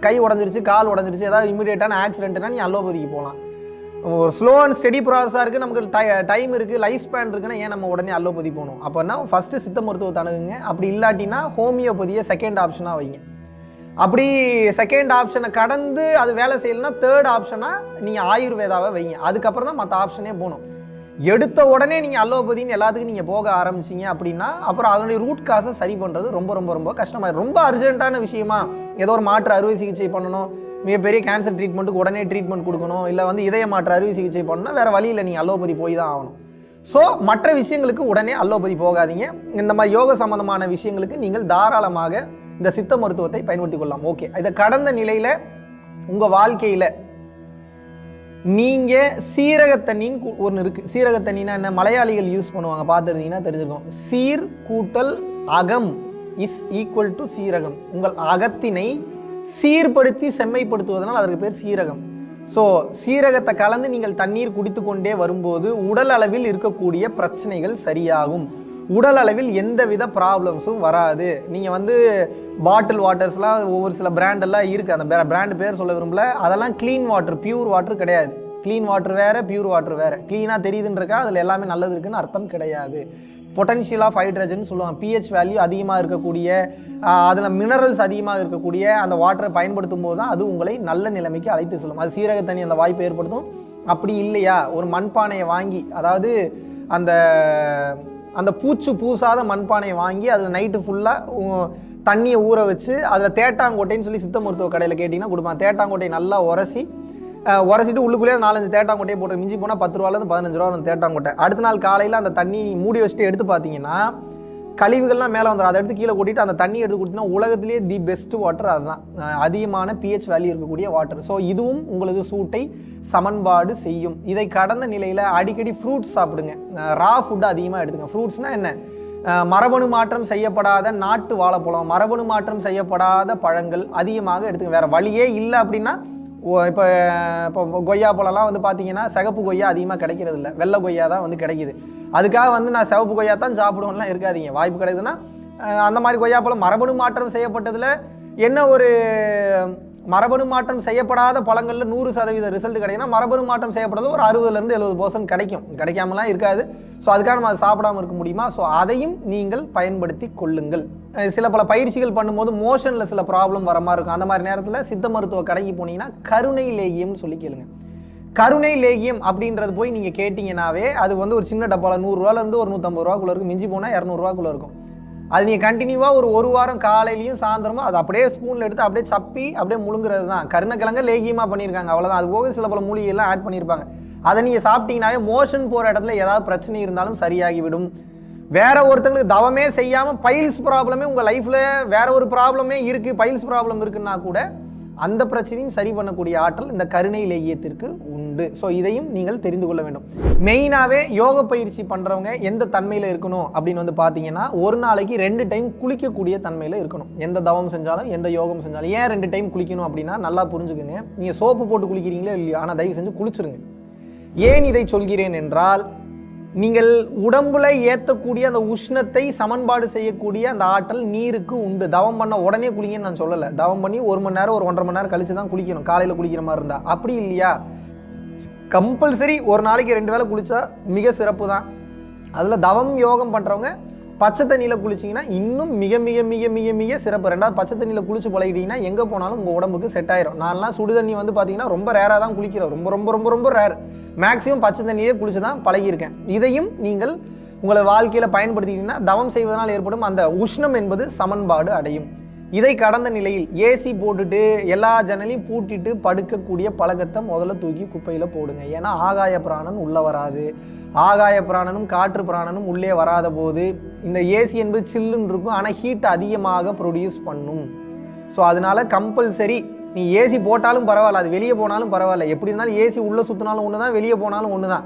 கை உடஞ்சிருச்சு, கால் உடஞ்சிருச்சு, ஏதாவது இமீடியட்டான ஆக்சிடென்ட்னா நீ அலோபதிக்கு போகலாம். ஒரு ஸ்லோ அண்ட் ஸ்டெடி ப்ராசஸாக இருக்குது, நமக்கு டைம் இருக்குது, லைஃப் ஸ்பேன் இருக்குன்னா ஏன் நம்ம உடனே அலோபதி போகணும்? அப்போனா ஃபஸ்ட்டு சித்த மருத்துவத்தை அணுகுங்க. அப்படி இல்லாட்டினா ஹோமியோபதியை செகண்ட் ஆப்ஷனாக வைங்க. அப்படி செகண்ட் ஆப்ஷனை கடந்து அது வேலை செய்யலைன்னா தேர்ட் ஆப்ஷனாக நீங்கள் ஆயுர்வேதாவை வைங்க. அதுக்கப்புறம் தான் மற்ற ஆப்ஷனே போகணும். எடுத்த உடனே நீங்கள் அலோபதின்னு எல்லாத்துக்கும் நீங்கள் போக ஆரம்பிச்சிங்க அப்படின்னா அப்புறம் அதனுடைய ரூட் காசை சரி பண்ணுறது ரொம்ப ரொம்ப ரொம்ப கஷ்டமாயிடும். ரொம்ப அர்ஜென்ட்டான விஷயமா ஏதோ ஒரு மாற்று அறுவை சிகிச்சை பண்ணணும், மிகப்பெரிய கேன்சர் ட்ரீட்மெண்ட்டுக்கு உடனே ட்ரீட்மெண்ட் கொடுக்கணும், இல்லை வந்து இதய மாற்று அறுவை சிகிச்சை பண்ணணும்னா வேறு வழியில் நீங்கள் அலோபதி போய் தான் ஆகணும். ஸோ மற்ற விஷயங்களுக்கு உடனே அலோபதி போகாதீங்க. இந்த மாதிரி யோக சம்பந்தமான விஷயங்களுக்கு நீங்கள் தாராளமாக இந்த சித்த மருத்துவத்தை பயன்படுத்தி கொள்ளலாம். ஓகே, இதை கடந்த நிலையில் உங்கள் வாழ்க்கையில் நீங்கள் சீரகத்தண்ணின்னு ஒன்று இருக்குது. சீரகத்தண்ணினா என்ன? மலையாளிகள் யூஸ் பண்ணுவாங்க, பார்த்துருந்தீங்கன்னா தெரிஞ்சுக்கும். சீர் கூட்டல் அகம் இஸ் ஈக்குவல் டு சீரகம். உங்கள் அகத்தினை சீர்படுத்தி செம்மைப்படுத்துவதனால் அதற்கு பேர் சீரகம். ஸோ சீரகத்தை கலந்து நீங்கள் தண்ணீர் குடித்து கொண்டே வரும்போது உடல் அளவில் இருக்கக்கூடிய பிரச்சனைகள் சரியாகும். உடல் அளவில் எந்தவித ப்ராப்ளம்ஸும் வராது. நீங்கள் வந்து பாட்டில் வாட்டர்ஸ்லாம் ஒவ்வொரு சில பிராண்டெல்லாம் இருக்குது, அந்த பிராண்டு பேர் சொல்ல விரும்பல. அதெல்லாம் க்ளீன் வாட்டர், பியூர் வாட்டர் கிடையாது. க்ளீன் வாட்டர் வேறு, பியூர் வாட்டர் வேறு. க்ளீனாக தெரியுதுன்றக்கா அதில் எல்லாமே நல்லது இருக்குன்னு அர்த்தம் கிடையாது. பொட்டன்ஷியல் ஆஃப் ஹைட்ரஜன் சொல்லுவாங்க. pH வேல்யூ அதிகமாக இருக்கக்கூடிய அதில் மினரல்ஸ் அதிகமாக இருக்கக்கூடிய அந்த வாட்டரை பயன்படுத்தும் போது தான் அது உங்களை நல்ல நிலைமைக்கு அழைத்து செல்லும். அது சீரக தண்ணி அந்த வாய்ப்பை ஏற்படுத்தும். அப்படி இல்லையா, ஒரு மண்பானையை வாங்கி, அதாவது அந்த அந்த பூசாத மண்பானையை வாங்கி அதில் நைட்டு ஃபுல்லாக தண்ணியை ஊற வச்சு அதில் தேட்டாங்கோட்டைன்னு சொல்லி சித்த மருத்துவ கடையில் கேட்டிங்கன்னா கொடுப்பாங்க. தேட்டாங்கோட்டையை நல்லா உரசிட்டு உள்ளுக்குள்ளேயே 4-5 தேட்டாங்கோட்டையை போட்டு மிஞ்சி போனால் 10 ரூபாலேருந்து 15 ரூபா அந்த தேட்டாங்கோட்டை. அடுத்த நாள் காலையில் அந்த தண்ணி மூடி வச்சுட்டு எடுத்து பார்த்தீங்கன்னா கழிவுகள்லாம் மேலே வந்துடும். அதை எடுத்து கீழே கொட்டிட்டு அந்த தண்ணி எடுத்து கொடுத்தீங்கன்னா உலகத்திலேயே தி பெஸ்ட் வாட்டர் அதுதான், அதிகமான pH வேல்யூ இருக்கக்கூடிய வாட்டர். ஸோ இதுவும் உங்களது சூட்டை சமன்பாடு செய்யும். இதை கடந்த நிலையில் அடிக்கடி ஃப்ரூட்ஸ் சாப்பிடுங்க. ரா ஃபுட்டு அதிகமாக எடுத்துங்க. ஃப்ரூட்ஸ்னால் என்ன? மரபணு மாற்றம் செய்யப்படாத நாட்டு வாழைப்பழம், மரபணு மாற்றம் செய்யப்படாத பழங்கள் அதிகமாக எடுத்துங்க. வேறு வழியே இல்லை அப்படின்னா இப்போ கொய்யா பழம்லாம் வந்து பார்த்தீங்கன்னா சிகப்பு கொய்யா அதிகமாக கிடைக்கிறது இல்லை, வெள்ளை கொய்யா தான் வந்து கிடைக்கிது. அதுக்காக வந்து நான் சிவப்பு கொய்யா தான் சாப்பிடுவோம்லாம் இருக்காதீங்க. வாய்ப்பு கிடைக்குதுன்னா அந்த மாதிரி கொய்யா பழம் மரபணு மாற்றம் செய்யப்பட்டதில் என்ன ஒரு மரபணு மாற்றம் செய்யப்படாத பழங்களில் 100% ரிசல்ட் கிடைக்குன்னா மரபணு மாற்றம் செய்யப்பட்டது ஒரு 60% 70% கிடைக்கும், கிடைக்காமலாம் இருக்காது. ஸோ அதுக்காக நம்ம அதை சாப்பிடாமல் இருக்க முடியுமா? ஸோ அதையும் நீங்கள் பயன்படுத்தி கொள்ளுங்கள். சில பல பயிற்சிகள் பண்ணும்போது மோஷனில் சில ப்ராப்ளம் வர மாதிரி இருக்கும். அந்த மாதிரி நேரத்தில் சித்த மருத்துவ கடைக்கு போனீங்கன்னா கருணை லேகியம்னு சொல்லி கேளுங்க. கருணை லேகியம் அப்படின்றது போய் நீங்கள் கேட்டிங்கன்னாவே அது வந்து ஒரு சின்ன டப்பாவில் 100 ரூபாலேருந்து ஒரு 150 ரூபாக்குள்ளே இருக்கும், மிஞ்சி போனால் 200 ரூபாக்குள்ளே இருக்கும். அது நீங்கள் கண்டினியூவாக ஒரு வாரம் காலையிலையும் சாயந்தரமும் அது அப்படியே ஸ்பூனில் எடுத்து அப்படியே சப்பி அப்படியே முழுங்குறது தான். கருணக்கிழங்க லேகியமாக பண்ணியிருக்காங்க, அவ்வளோதான். அது போக சில பல மூலிகைலாம் ஆட் பண்ணியிருப்பாங்க. அதை நீங்கள் சாப்பிட்டீங்கன்னாவே மோஷன் போகிற இடத்துல ஏதாவது பிரச்சனை இருந்தாலும் சரியாகிவிடும். வேற ஒருத்தங்களுக்கு தவமே செய்யாமல் பைல்ஸ் ப்ராப்ளமே உங்கள் லைஃப்பில் வேற ஒரு ப்ராப்ளமே இருக்குது, பைல்ஸ் ப்ராப்ளம் இருக்குன்னா கூட அந்த பிரச்சனையும் சரி பண்ணக்கூடிய ஆற்றல் இந்த கருணை லேகியத்திற்கு உண்டு. ஸோ இதையும் நீங்கள் தெரிந்து கொள்ள வேண்டும். மெயினாகவே யோக பயிற்சி பண்ணுறவங்க எந்த தன்மையில் இருக்கணும் அப்படின்னு வந்து பார்த்தீங்கன்னா, ஒரு நாளைக்கு 2 டைம் குளிக்கக்கூடிய தன்மையில் இருக்கணும். எந்த தவம் செஞ்சாலும் எந்த யோகம் செஞ்சாலும். ஏன் 2 டைம் குளிக்கணும் அப்படின்னா நல்லா புரிஞ்சுக்குங்க. நீங்கள் சோப்பு போட்டு குளிக்கிறீங்களோ இல்லையோ, ஆனால் தயவு செஞ்சு குளிச்சிருங்க. ஏன் இதை சொல்கிறேன் என்றால், நீங்கள் உடம்புல ஏற்றக்கூடிய அந்த உஷ்ணத்தை சமன்பாடு செய்யக்கூடிய அந்த ஆற்றல் நீருக்கு உண்டு. தவம் பண்ண உடனே குளிங்கன்னு நான் சொல்லலை. தவம் பண்ணி 1 மணி நேரம் 1.5 மணி நேரம் கழிச்சு தான் குளிக்கணும், காலையில் குளிக்கிற மாதிரி இருந்தால். அப்படி இல்லையா, கம்பல்சரி ஒரு நாளைக்கு 2 வேளை குளிச்சா மிக சிறப்பு தான். அதில் தவம் யோகம் பண்ணுறவங்க பச்சை தண்ணியில் குளிச்சிங்கன்னா இன்னும் மிக மிக மிக மிக மிக சிறப்பு. ரெண்டாவது பச்சை தண்ணியில் குளிச்சு பழகிட்டீங்கன்னா எங்கே போனாலும் உங்கள் உடம்புக்கு செட் ஆயிரும். நான்லாம் சுடு தண்ணி வந்து பார்த்தீங்கன்னா ரொம்ப ரேராக தான் குளிக்கிறோம், ரொம்ப ரொம்ப ரொம்ப ரொம்ப ரேர். மேக்ஸிமம் பச்சை தண்ணியே குளிச்சு தான் பழகியிருக்கேன். இதையும் நீங்கள் உங்களை வாழ்க்கையில் பயன்படுத்திக்கிட்டீங்கன்னா தவம் செய்வதனால் ஏற்படும் அந்த உஷ்ணம் என்பது சமன்பாடு அடையும். இதை கடந்த நிலையில் ஏசி போட்டுட்டு எல்லா ஜன்னலையும் பூட்டிட்டு படுக்கக்கூடிய பழக்கத்தை முதல்ல தூக்கி குப்பையில் போடுங்க. ஏன்னா ஆகாய பிராணன் உள்ளே வராது. ஆகாய பிராணனும் காற்று பிராணனும் உள்ளே வராத போது இந்த ஏசி என்பது சில்லுன்னு இருக்கும், ஆனால் ஹீட் அதிகமாக ப்ரொடியூஸ் பண்ணும். ஸோ அதனால கம்பல்சரி நீ ஏசி போட்டாலும் பரவாயில்ல, அது வெளியே போனாலும் பரவாயில்ல, எப்படி இருந்தாலும் ஏசி உள்ளே சுற்றினாலும் ஒன்று தான், வெளியே போனாலும் ஒன்று தான்.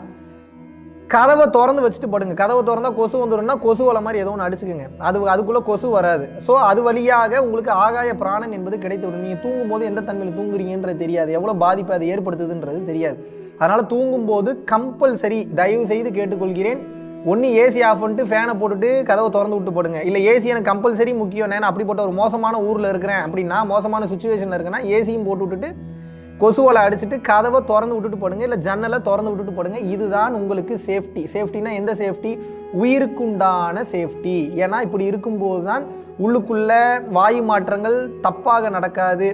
கதவை திறந்து வச்சுட்டு படுங்க. கதவை திறந்தா கொசு வந்துடும்னா கொசு வலை மாதிரி ஏதோ ஒன்று அடிச்சுக்குங்க, அதுக்குள்ளே கொசு வராது. ஸோ அது வழியாக உங்களுக்கு ஆகாய பிராணன் என்பது கிடைத்துவிடும். நீங்கள் தூங்கும்போது எந்த தன்மையில் தூங்குறீங்கன்றது தெரியாது, எவ்வளோ பாதிப்பை அது ஏற்படுத்துதுன்றது தெரியாது. அதனால் தூங்கும்போது கம்பல்சரி தயவு செய்து கேட்டுக்கொள்கிறேன், ஒன்று ஏசி ஆஃப் பண்ணிட்டு ஃபேனை போட்டுட்டு கதவை திறந்து விட்டு போடுங்க. இல்லை ஏசி எனக்கு கம்பல்சரி முக்கியம், நான் அப்படிப்பட்ட ஒரு மோசமான ஊரில் இருக்கிறேன் அப்படின்னா, மோசமான சுச்சுவேஷனில் இருக்குன்னா ஏசியும் போட்டு விட்டுட்டு கொசுவலை அடிச்சுட்டு கதவை திறந்து விட்டுட்டு போடுங்க, இல்லை ஜன்னலை திறந்து விட்டுட்டு போடுங்க. இதுதான் உங்களுக்கு சேஃப்டி. சேஃப்டினா எந்த சேஃப்டி? உயிருக்குண்டான சேஃப்டி. ஏன்னா இப்படி இருக்கும்போது தான் உள்ளுக்குள்ள வாயு மாற்றங்கள் தப்பாக நடக்காது,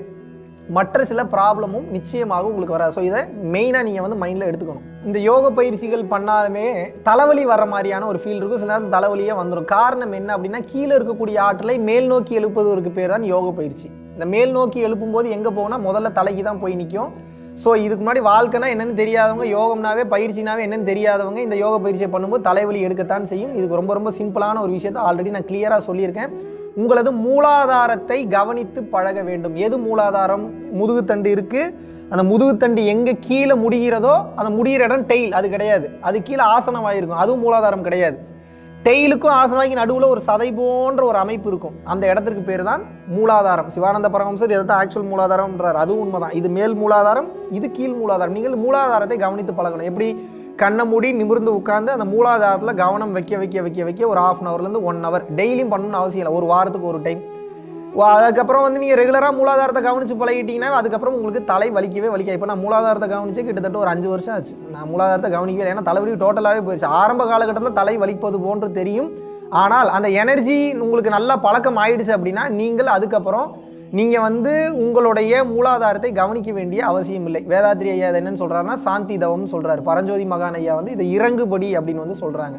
மற்ற சில ப்ராப்ளமும் நிச்சயமாக உங்களுக்கு வராது. ஸோ இதை மெயினாக நீங்கள் வந்து மைண்டில் எடுத்துக்கணும். இந்த யோக பயிற்சிகள் பண்ணாலுமே தலைவலி வர மாதிரியான ஒரு ஃபீல் இருக்கும், சில நேரம் தலைவலியே வந்துடும். காரணம் என்ன அப்படின்னா, கீழே இருக்கக்கூடிய ஆற்றலை மேல் நோக்கி எழுப்புவதற்கு பேர் தான் யோக பயிற்சி. இந்த மேல் நோக்கி எழுப்பும்போது எங்கே போகும்னா முதல்ல தலைக்கு தான் போய் நிற்கும். ஸோ இதுக்கு முன்னாடி வாழ்க்கைனா என்னென்னு தெரியாதவங்க, யோகம்னாவே பயிற்சினாவே என்னென்னு தெரியாதவங்க இந்த யோக பயிற்சியை பண்ணும்போது தலைவலி எடுக்கத்தான் செய்யும். இதுக்கு ரொம்ப ரொம்ப சிம்பிளான ஒரு விஷயத்தை ஆல்ரெடி நான் கிளியராக சொல்லியிருக்கேன். உங்களது மூலாதாரத்தை கவனித்து பழக வேண்டும். எது மூலாதாரம்? முதுகுத்தண்டு இருக்குது, அந்த முதுகுத்தண்டு எங்கே கீழே முடிகிறதோ அந்த முடிகிற இடம் டெயில், அது கிடையாது. அது கீழே ஆசனவாய் இருக்கும், அதுவும் மூலாதாரம் கிடையாது. டெயிலுக்கும் ஆசனவாய்க்கு நடுவில் ஒரு சதை போன்ற ஒரு அமைப்பு இருக்கும், அந்த இடத்திற்கு பேர் தான் மூலாதாரம். சிவானந்த பரமஹம்சர் இதை தான் ஆக்சுவல் மூலாதாரம்ன்றார், அதுவும் உண்மைதான். இது மேல் மூலாதாரம், இது கீழ் மூலாதாரம். நீங்கள் மூலாதாரத்தை கவனித்து பழகணும். எப்படி? கண்ணை மூடி நிமிர்ந்து உட்காந்து அந்த மூலாதாரத்தில் கவனம் வைக்க வைக்க வைக்க வைக்க ஒரு 1/2 hourலேருந்து 1 hour டெய்லியும் பண்ணணும்னு அவசியம் இல்லை, ஒரு வாரத்துக்கு ஒரு டைம். அதுக்கப்புறம் வந்து நீங்கள் ரெகுலராக மூலாதாரத்தை கவனித்து பழகிட்டீங்கன்னா அதுக்கப்புறம் உங்களுக்கு தலை வலிக்கவே வலிக்காது. இப்போ நான் மூலாதாரத்தை கவனித்து கிட்டத்தட்ட ஒரு 5 வருஷம் ஆச்சு. நான் மூலாதாரத்தை கவனிக்கவே, ஏன்னா தலைவலி டோட்டலாகவே போயிடுச்சு. ஆரம்ப காலகட்டத்தில் தலை வலிப்பது போன்று தெரியும். ஆனால் அந்த எனர்ஜி உங்களுக்கு நல்லா பழக்கம் ஆயிடுச்சு அப்படின்னா நீங்கள் அதுக்கப்புறம் நீங்கள் வந்து உங்களுடைய மூலாதாரத்தை கவனிக்க வேண்டிய அவசியம் இல்லை. வேதாத்ரி ஐயா இது என்னன்னு சொல்கிறாருன்னா சாந்தி தவம்னு சொல்கிறாரு. பரஞ்சோதி மகான் ஐயா வந்து இதை இறங்குபடி அப்படின்னு வந்து சொல்கிறாங்க.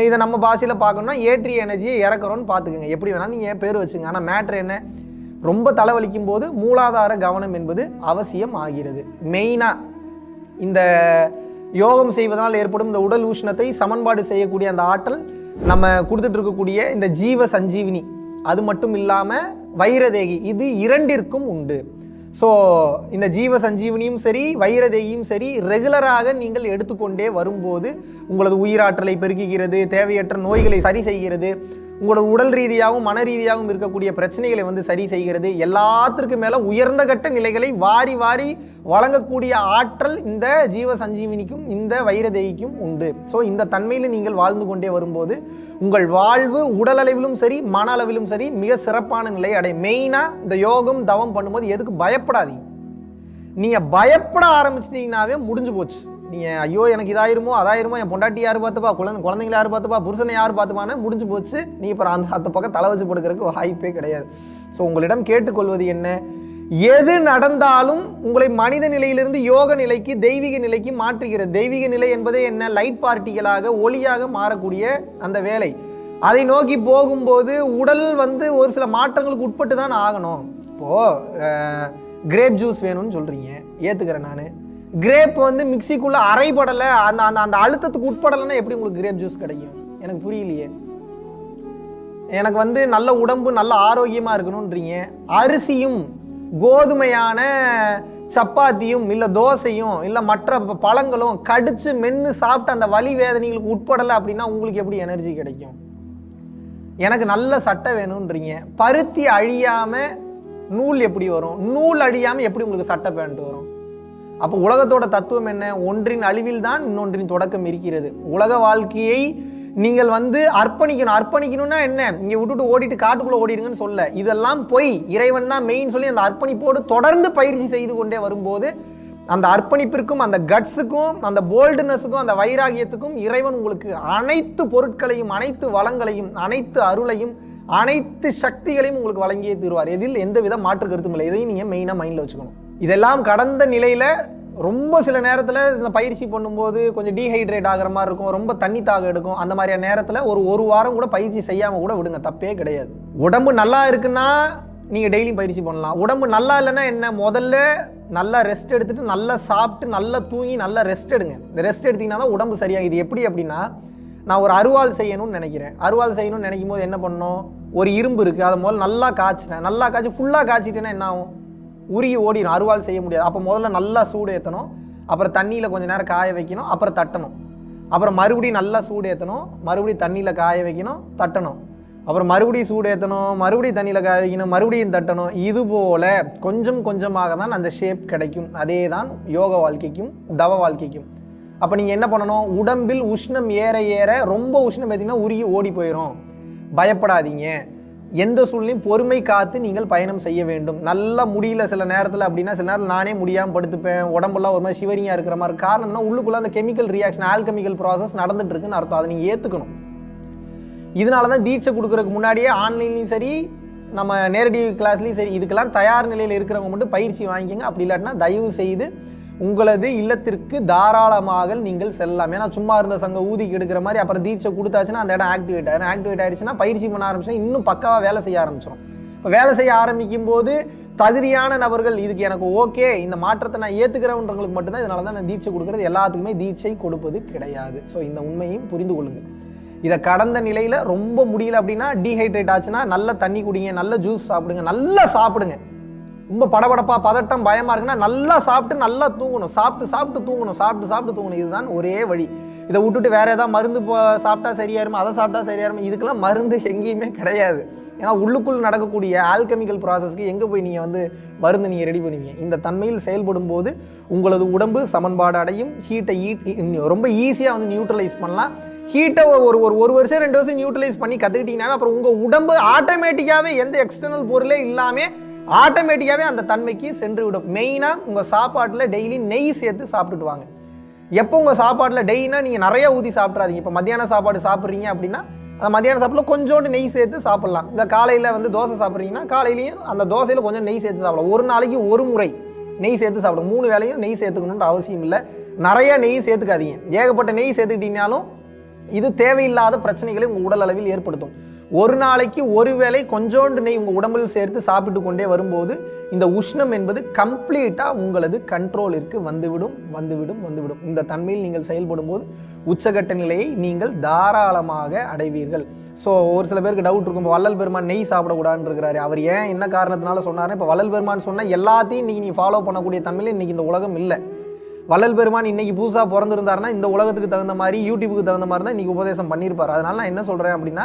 இதை நம்ம பாஷையில் பார்க்கணும்னா ஏற்றிய எனர்ஜியை இறக்குறோன்னு பார்த்துக்குங்க. எப்படி வேணால் நீங்கள் பேர் வச்சுங்க. ஆனால் மேட்ரு என்ன, ரொம்ப தலைவலிக்கும் போது மூலாதார கவனம் என்பது அவசியம் ஆகிறது. மெயினாக இந்த யோகம் செய்வதனால் ஏற்படும் இந்த உடல் உஷ்ணத்தை சமன்பாடு செய்யக்கூடிய அந்த ஆற்றல் நம்ம கொடுத்துட்டு இருக்கக்கூடிய இந்த ஜீவ சஞ்சீவினி, அது மட்டும் இல்லாமல் வைரதேகி, இது இரண்டிற்கும் உண்டு. ஸோ இந்த ஜீவ சஞ்சீவனியும் சரி வைரதேகியும் சரி ரெகுலராக நீங்கள் எடுத்துக்கொண்டே வரும்போது உங்களது உயிராற்றலை பெருக்குகிறது, தேவையற்ற நோய்களை சரி செய்கிறது, உங்களோட உடல் ரீதியாகவும் மன ரீதியாகவும் இருக்கக்கூடிய பிரச்சனைகளை வந்து சரி செய்கிறது. எல்லாத்திற்கும் மேலே உயர்ந்த கட்ட நிலைகளை வாரி வாரி வழங்கக்கூடிய ஆற்றல் இந்த ஜீவ சஞ்சீவினிக்கும் இந்த வைரதேகிக்கும் உண்டு. ஸோ இந்த தன்மையில் நீங்கள் வாழ்ந்து கொண்டே வரும்போது உங்கள் வாழ்வு உடல் அளவிலும் சரி மன அளவிலும் சரி மிக சிறப்பான நிலை அடையும். மெயினாக இந்த யோகம் தவம் பண்ணும்போது எதுக்கு பயப்படாதீங்க. நீங்கள் பயப்பட ஆரம்பிச்சிட்டிங்கனாவே முடிஞ்சு போச்சு. நீங்கள் ஐயோ எனக்கு இதாயிருமோ அதாயிருமோ, என் பொண்டாட்டி யார் பார்த்துப்பா, குழந்தைங்களை யார் பார்த்துப்பா, புருஷனை யார் பார்த்துப்பான்னு முடிஞ்சு போச்சு. நீங்கள் இப்போ அந்த பக்கம் தலை வச்சு படுக்கிறதுக்கு வாய்ப்பே கிடையாது. ஸோ உங்களிடம் கேட்டுக்கொள்வது என்ன, எது நடந்தாலும் உங்களை மனித நிலையிலிருந்து யோக நிலைக்கு தெய்வீக நிலைக்கு மாற்றுகிறது. தெய்வீக நிலை என்பதே என்ன, லைட் பார்ட்டிகளாக ஒளியாக மாறக்கூடிய அந்த வேலை. அதை நோக்கி போகும்போது உடல் வந்து ஒரு சில மாற்றங்களுக்கு உட்பட்டு தான் ஆகணும். இப்போது கிரேப் ஜூஸ் வேணும்னு சொல்கிறீங்க, ஏற்றுக்கிறேன் நான். கிரேப் வந்து மிக்சிக்குள்ளே அரைப்படலை, அந்த அந்த அந்த அழுத்தத்துக்கு உட்படலைன்னா எப்படி உங்களுக்கு கிரேப் ஜூஸ் கிடைக்கும்? எனக்கு புரியலையே. எனக்கு வந்து நல்ல உடம்பு நல்ல ஆரோக்கியமாக இருக்கணும்ன்றீங்க, அரிசியும் கோதுமையான சப்பாத்தியும் இல்லை தோசையும் இல்லை மற்ற பழங்களும் கடிச்சு மென்று சாப்பிட்டு அந்த வலி வேதனைகளுக்கு உட்படலை அப்படின்னா உங்களுக்கு எப்படி எனர்ஜி கிடைக்கும்? எனக்கு நல்ல சட்டை வேணும்ன்றீங்க, பருத்தி அழியாமல் நூல் எப்படி வரும்? நூல் அழியாமல் எப்படி உங்களுக்கு சட்டை பேண்ட் வரும்? அப்போ உலகத்தோட தத்துவம் என்ன, ஒன்றின் அழிவில் தான் இன்னொன்றின் தொடக்கம் இருக்கிறது. உலக வாழ்க்கையை நீங்கள் வந்து அர்ப்பணிக்கணும்னா என்ன, இங்கே விட்டுட்டு ஓடிட்டு காட்டுக்குள்ளே ஓடிடுங்கன்னு சொல்ல, இதெல்லாம் போய் இறைவன் தான் மெயின் சொல்லி அந்த அர்ப்பணிப்போடு தொடர்ந்து பயிற்சி செய்து கொண்டே வரும்போது அந்த அர்ப்பணிப்பிற்கும் அந்த கட்ஸுக்கும் அந்த போல்டுனஸுக்கும் அந்த வைராகியத்துக்கும் இறைவன் உங்களுக்கு அனைத்து பொருட்களையும் அனைத்து வளங்களையும் அனைத்து அருளையும் அனைத்து சக்திகளையும் உங்களுக்கு வழங்கியே தருவார். இதில் எந்தவித மாற்று கருத்தும் இல்லை. இதையும் நீங்கள் மெயினாக மைண்டில் வச்சுக்கணும். இதெல்லாம் கடந்த நிலையில் ரொம்ப சில நேரத்தில் இந்த பயிற்சி பண்ணும்போது கொஞ்சம் டீஹைட்ரேட் ஆகிற மாதிரி இருக்கும், ரொம்ப தண்ணி தாக எடுக்கும். அந்த மாதிரியான நேரத்தில் ஒரு வாரம் கூட பயிற்சி செய்யாமல் கூட விடுங்க, தப்பே கிடையாது. உடம்பு நல்லா இருக்குன்னா நீங்கள் டெய்லியும் பயிற்சி பண்ணலாம். உடம்பு நல்லா இல்லைன்னா என்ன, முதல்ல நல்லா ரெஸ்ட் எடுத்துகிட்டு நல்லா சாப்பிட்டு நல்லா தூங்கி நல்லா ரெஸ்ட் எடுங்க. இந்த ரெஸ்ட் எடுத்திங்கன்னா தான் உடம்பு சரியாக. இது எப்படி அப்படின்னா, நான் ஒரு அருவாள் செய்யணும்னு நினைக்கிறேன். அருவாள் செய்யணும்னு நினைக்கும் போது என்ன பண்ணணும், ஒரு இரும்பு இருக்குது, அதை முதல்ல நல்லா காய்ச்சிட்டேன். நல்லா காய்ச்சி ஃபுல்லாக காய்ச்சிட்டேன்னா என்ன ஆகும், உருகி ஓடிடும், அருவாள் செய்ய முடியாது. அப்போ முதல்ல நல்லா சூடு ஏற்றணும், அப்புறம் தண்ணியில் கொஞ்சம் நேரம் காய வைக்கணும், அப்புறம் தட்டணும், அப்புறம் மறுபடியும் நல்லா சூடு ஏற்றணும், மறுபடியும் தண்ணியில் காய வைக்கணும், தட்டணும், அப்புறம் மறுபடியும் சூடு ஏற்றணும், மறுபடியும் தண்ணியில் காய வைக்கணும், மறுபடியும் தட்டணும். இது போல் கொஞ்சம் கொஞ்சமாக தான் அந்த ஷேப் கிடைக்கும். அதே தான் யோக வாழ்க்கைக்கும் தவ வாழ்க்கைக்கும். அப்போ நீங்கள் என்ன பண்ணணும், உடம்பில் உஷ்ணம் ஏற ஏற ரொம்ப உஷ்ணம் ஏற்றிங்கன்னா உருகி ஓடி போயிடும். பயப்படாதீங்க. எந்த சூழ்நிலையும் பொறுமை காத்து நீங்கள் பயணம் செய்ய வேண்டும். நல்லா முடியல சில நேரத்தில் அப்படின்னா, சில நேரத்தில் நானே முடியாமல் படுத்துப்பேன், உடம்பெல்லாம் ஒரு மாதிரி சிவரிங்காக இருக்கிற மாதிரி. காரணம்னா உள்ளுக்குள்ளே அந்த கெமிக்கல் ரியாக்ஷன் ஆல்கெமிக்கல் ப்ராசஸ் நடந்துட்டு இருக்குன்னு அர்த்தம். அதை நீங்கள் ஏற்றுக்கணும். இதனால தான் தீட்சை கொடுக்குறதுக்கு முன்னாடியே ஆன்லைன்லையும் சரி நம்ம நேரடி கிளாஸ்லையும் சரி இதுக்கெல்லாம் தயார் நிலையில் இருக்கிறவங்க மட்டும் பயிற்சி வாங்கிக்கோங்க. அப்படி இல்லாட்டினா தயவு செய்து உங்களது இல்லத்திற்கு தாராளமாக நீங்கள் செல்லலாம். ஏன்னா சும்மா இருந்த சங்க ஊதிக்கு எடுக்கிற மாதிரி அப்புறம் தீட்சை கொடுத்தாச்சுன்னா அந்த இடம் ஆக்டிவேட் ஆயிடுச்சுன்னா பயிற்சி பண்ண ஆரம்பிச்சுன்னா இன்னும் பக்காவாக வேலை செய்ய ஆரம்பிச்சிடும். இப்போ வேலை செய்ய ஆரம்பிக்கும் போது தகுதியான நபர்கள் இதுக்கு எனக்கு ஓகே, இந்த மாற்றத்தை நான் ஏற்றுக்கிறவன்றவங்களுக்கு மட்டும்தான். இதனால தான் நான் தீட்சை கொடுக்குறது, எல்லாத்துக்குமே தீட்சை கொடுப்பது கிடையாது. ஸோ இந்த உண்மையும் புரிந்து கொள்ளுங்கள். இதை கடந்த நிலையில் ரொம்ப முடியல அப்படின்னா, டீஹைட்ரேட் ஆச்சுன்னா நல்ல தண்ணி குடிங்க, நல்ல ஜூஸ் சாப்பிடுங்க, நல்லா சாப்பிடுங்க. ரொம்ப படபடப்பா பதட்டம் பயமாக இருக்குன்னா நல்லா சாப்பிட்டு நல்லா தூங்கணும். சாப்பிட்டு தூங்கணும். இதுதான் ஒரே வழி. இதை விட்டுட்டு வேற ஏதாவது மருந்து சாப்பிட்டா சரியாயிருமா, அதை சாப்பிட்டா சரியாயிருமா, இதுக்கெல்லாம் மருந்து எங்கேயுமே கிடையாது. ஏன்னா உள்ளுக்குள் நடக்கக்கூடிய ஆல்கெமிக்கல் ப்ராசஸ்க்கு எங்கே போய் நீங்கள் வந்து மருந்து நீங்கள் ரெடி பண்ணுவீங்க? இந்த தன்மையில் செயல்படும் போது உங்களது உடம்பு சமன்பாடு அடையும். ஹீட்டை ரொம்ப ஈஸியாக வந்து நியூட்ரலைஸ் பண்ணலாம். ஹீட்டை ஒரு வருஷம் 2 வருஷம் நியூட்ரலைஸ் பண்ணி கற்றுக்கிட்டீங்கன்னா அப்புறம் உங்கள் உடம்பு ஆட்டோமேட்டிக்காகவே எந்த எக்ஸ்டர்னல் பொருளே இல்லாமல் ஆட்டோமேட்டிக்காகவே அந்த தன்மைக்கு சென்று விடும். மெயினாக உங்கள் சாப்பாட்டில் டெய்லி நெய் சேர்த்து சாப்பிட்டுட்டு வாங்க. எப்போ உங்கள் சாப்பாட்டில் டெய்னா நீங்கள் நிறைய ஊற்றி சாப்பிட்றாதீங்க. இப்போ மத்தியான சாப்பாடு சாப்பிட்றீங்க அப்படின்னா அந்த மத்தியான சாப்பாட்டில் கொஞ்சோண்டு நெய் சேர்த்து சாப்பிட்லாம். இந்த காலையில் வந்து தோசை சாப்பிட்றீங்கன்னா காலையிலையும் அந்த தோசையில் கொஞ்சம் நெய் சேர்த்து சாப்பிடலாம். ஒரு நாளைக்கு ஒரு முறை நெய் சேர்த்து சாப்பிடுங்க. 3 வேளையும் நெய் சேர்த்துக்கணுன்ற அவசியம் இல்லை. நிறைய நெய் சேர்த்துக்காதீங்க. ஏகப்பட்ட நெய் சேர்த்துக்கிட்டீங்கனாலும் இது தேவையில்லாத பிரச்சனைகளை உங்கள் உடல் அளவில் ஏற்படுத்தும். ஒரு நாளைக்கு ஒரு வேளை கொஞ்சோண்டு நெய் உங்கள் உடம்பில் சேர்த்து சாப்பிட்டு கொண்டே வரும்போது இந்த உஷ்ணம் என்பது கம்ப்ளீட்டாக உங்களது கண்ட்ரோலிற்கு வந்துவிடும். இந்த தன்மையில் நீங்கள் செயல்படும் போது உச்சகட்ட நிலையை நீங்கள் தாராளமாக அடைவீர்கள். ஸோ ஒரு சில பேருக்கு டவுட் இருக்கும், இப்போ வள்ளல் பெருமான் நெய் சாப்பிடக்கூடாதுன்னு இருக்கிறாரு. அவர் ஏன் என்ன காரணத்தினால சொன்னார்? இப்போ வள்ளல் பெருமான் சொன்னால் எல்லாத்தையும் இன்றைக்கி நீ ஃபாலோ பண்ணக்கூடிய தன்மையில் இன்றைக்கி இந்த உலகம் இல்லை. வள்ளல் பெருமான் இன்னைக்கு புதுசாக பிறந்திருந்தாருன்னா இந்த உலகத்துக்கு தகுந்த மாதிரி யூடியூபுக்கு தகுந்த மாதிரி தான் இன்னைக்கு உபதேசம் பண்ணியிருப்பார். அதனால நான் என்ன சொல்கிறேன் அப்படின்னா,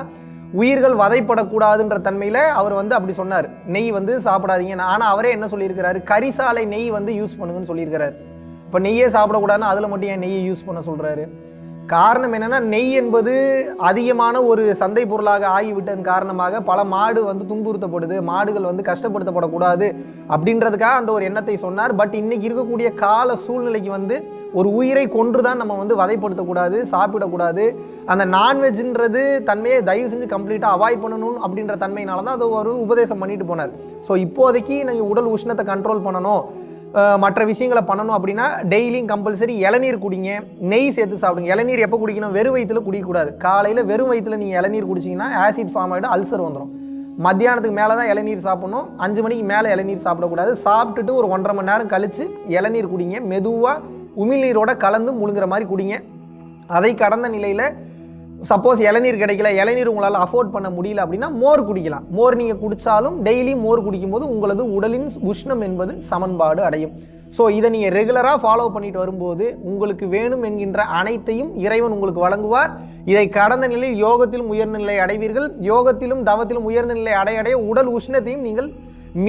உயிர்கள் வதைப்படக்கூடாதுன்ற தன்மையில் அவர் வந்து அப்படி சொன்னார், நெய் வந்து சாப்பிடாதீங்க. ஆனால் அவரே என்ன சொல்லியிருக்கிறாரு, கரிசாலை நெய் வந்து யூஸ் பண்ணுங்கன்னு சொல்லியிருக்கிறாரு. இப்போ நெய்யே சாப்பிடக்கூடாதுன்னு அதில் மட்டும் ஏன் நெய்யை யூஸ் பண்ண சொல்கிறாரு? காரணம் என்னன்னா, நெய் என்பது அதிகமான ஒரு சந்தை பொருளாக ஆகிவிட்டதன் காரணமாக பல மாடு வந்து துன்புறுத்தப்படுது, மாடுகள் வந்து கஷ்டப்படுத்தப்படக்கூடாது அப்படின்றதுக்காக அந்த ஒரு எண்ணத்தை சொன்னார். பட் இன்னைக்கு இருக்கக்கூடிய கால சூழ்நிலைக்கு வந்து ஒரு உயிரை கொன்றுதான் நம்ம வந்து வதைப்படுத்தக்கூடாது, சாப்பிடக்கூடாது. அந்த நான்வெஜ்ன்றது தன்மையை தயவு செஞ்சு கம்ப்ளீட்டாக அவாய்ட் பண்ணணும் அப்படின்ற தன்மையினால தான் அது ஒரு உபதேசம் பண்ணிட்டு போனார். ஸோ இப்போதைக்கு நீங்கள் உடல் உஷ்ணத்தை கண்ட்ரோல் பண்ணணும், மற்ற விஷயங்களை பண்ணணும் அப்படின்னா டெய்லியும் கம்பல்சரி இளநீர் குடிங்க, நெய் சேர்த்து சாப்பிடுங்க. இளநீர் எப்போ குடிக்கணும்? வெறும் வயிற்றுல குடிக்கக்கூடாது. காலையில் வெறும் வயிற்றுல நீங்கள் இளநீர் குடிச்சிங்கன்னா ஆசிட் ஃபார்ம் ஆகிடும், அல்சர் வந்துடும். மத்தியானத்துக்கு மேலே தான் இளநீர் சாப்பிடணும். 5 மணிக்கு மேலே இளநீர் சாப்பிடக்கூடாது. சாப்பிட்டுட்டு ஒரு 1.5 மணி நேரம் கழித்து இளநீர் குடிங்க. மெதுவாக உமிழ்நீரோட கலந்து முழுங்குற மாதிரி குடிங்க. அதை கடந்த நிலையில் சப்போஸ் இளநீர் கிடைக்கல, இளநீர் உங்களால் அஃபோர்ட் பண்ண முடியல அப்படின்னா மோர் குடிக்கலாம். மோர் நீங்கள் குடித்தாலும் டெய்லி மோர் குடிக்கும்போது உங்களது உடலின் உஷ்ணம் என்பது சமன்பாடு அடையும். ஸோ இதை நீங்கள் ரெகுலராக ஃபாலோ பண்ணிட்டு வரும்போது உங்களுக்கு வேணும் என்கின்ற அனைத்தையும் இறைவன் உங்களுக்கு வழங்குவார். இதை கடந்த நிலையில் யோகத்திலும் உயர்ந்த நிலை அடைவீர்கள். யோகத்திலும் தவத்திலும் உயர்ந்த நிலை அடைய உடல் உஷ்ணத்தையும் நீங்கள்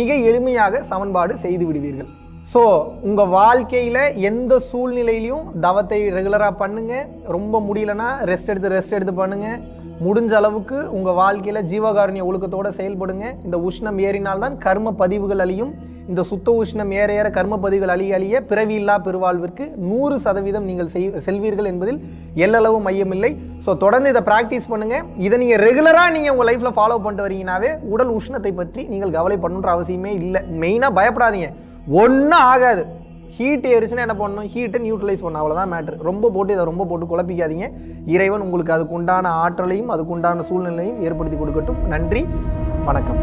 மிக எளிமையாக சமன்பாடு செய்து விடுவீர்கள். ஸோ உங்கள் வாழ்க்கையில் எந்த சூழ்நிலையிலையும் தவத்தை ரெகுலராக பண்ணுங்கள். ரொம்ப முடியலன்னா ரெஸ்ட் எடுத்து பண்ணுங்கள். முடிஞ்ச அளவுக்கு உங்கள் வாழ்க்கையில் ஜீவகாருண்ய ஒழுக்கத்தோடு செயல்படுங்க. இந்த உஷ்ணம் ஏறினால்தான் கர்ம பதிவுகள் அழியும். இந்த சுத்த உஷ்ணம் ஏற கர்ம பதிவுகள் அழிய பிறவியில்லா பெருவாழ்விற்கு 100% நீங்கள் செல்வீர்கள் என்பதில் எல்லளவு மையமில்லை. ஸோ தொடர்ந்து இதை ப்ராக்டிஸ் பண்ணுங்கள். இதை நீங்கள் ரெகுலராக நீங்கள் உங்கள் லைஃப்பில் ஃபாலோ பண்ணிட்டு வரீங்கன்னாவே உடல் உஷ்ணத்தை பற்றி நீங்கள் கவலைப்படணுன்ற அவசியமே இல்லை. மெயினாக பயப்படாதீங்க, ஒன்றும் ஆகாது. ஹீட் ஏறிச்சுன்னா என்ன பண்ணணும்? ஹீட்டை நியூட்ரலைஸ் பண்ணணும், அவ்வளோதான் மேட்ரு. ரொம்ப போட்டு குழப்பிக்காதீங்க. இறைவன் உங்களுக்கு அதுக்குண்டான ஆற்றலையும் அதுக்குண்டான சூழ்நிலையும் ஏற்படுத்தி கொடுக்கட்டும். நன்றி, வணக்கம்.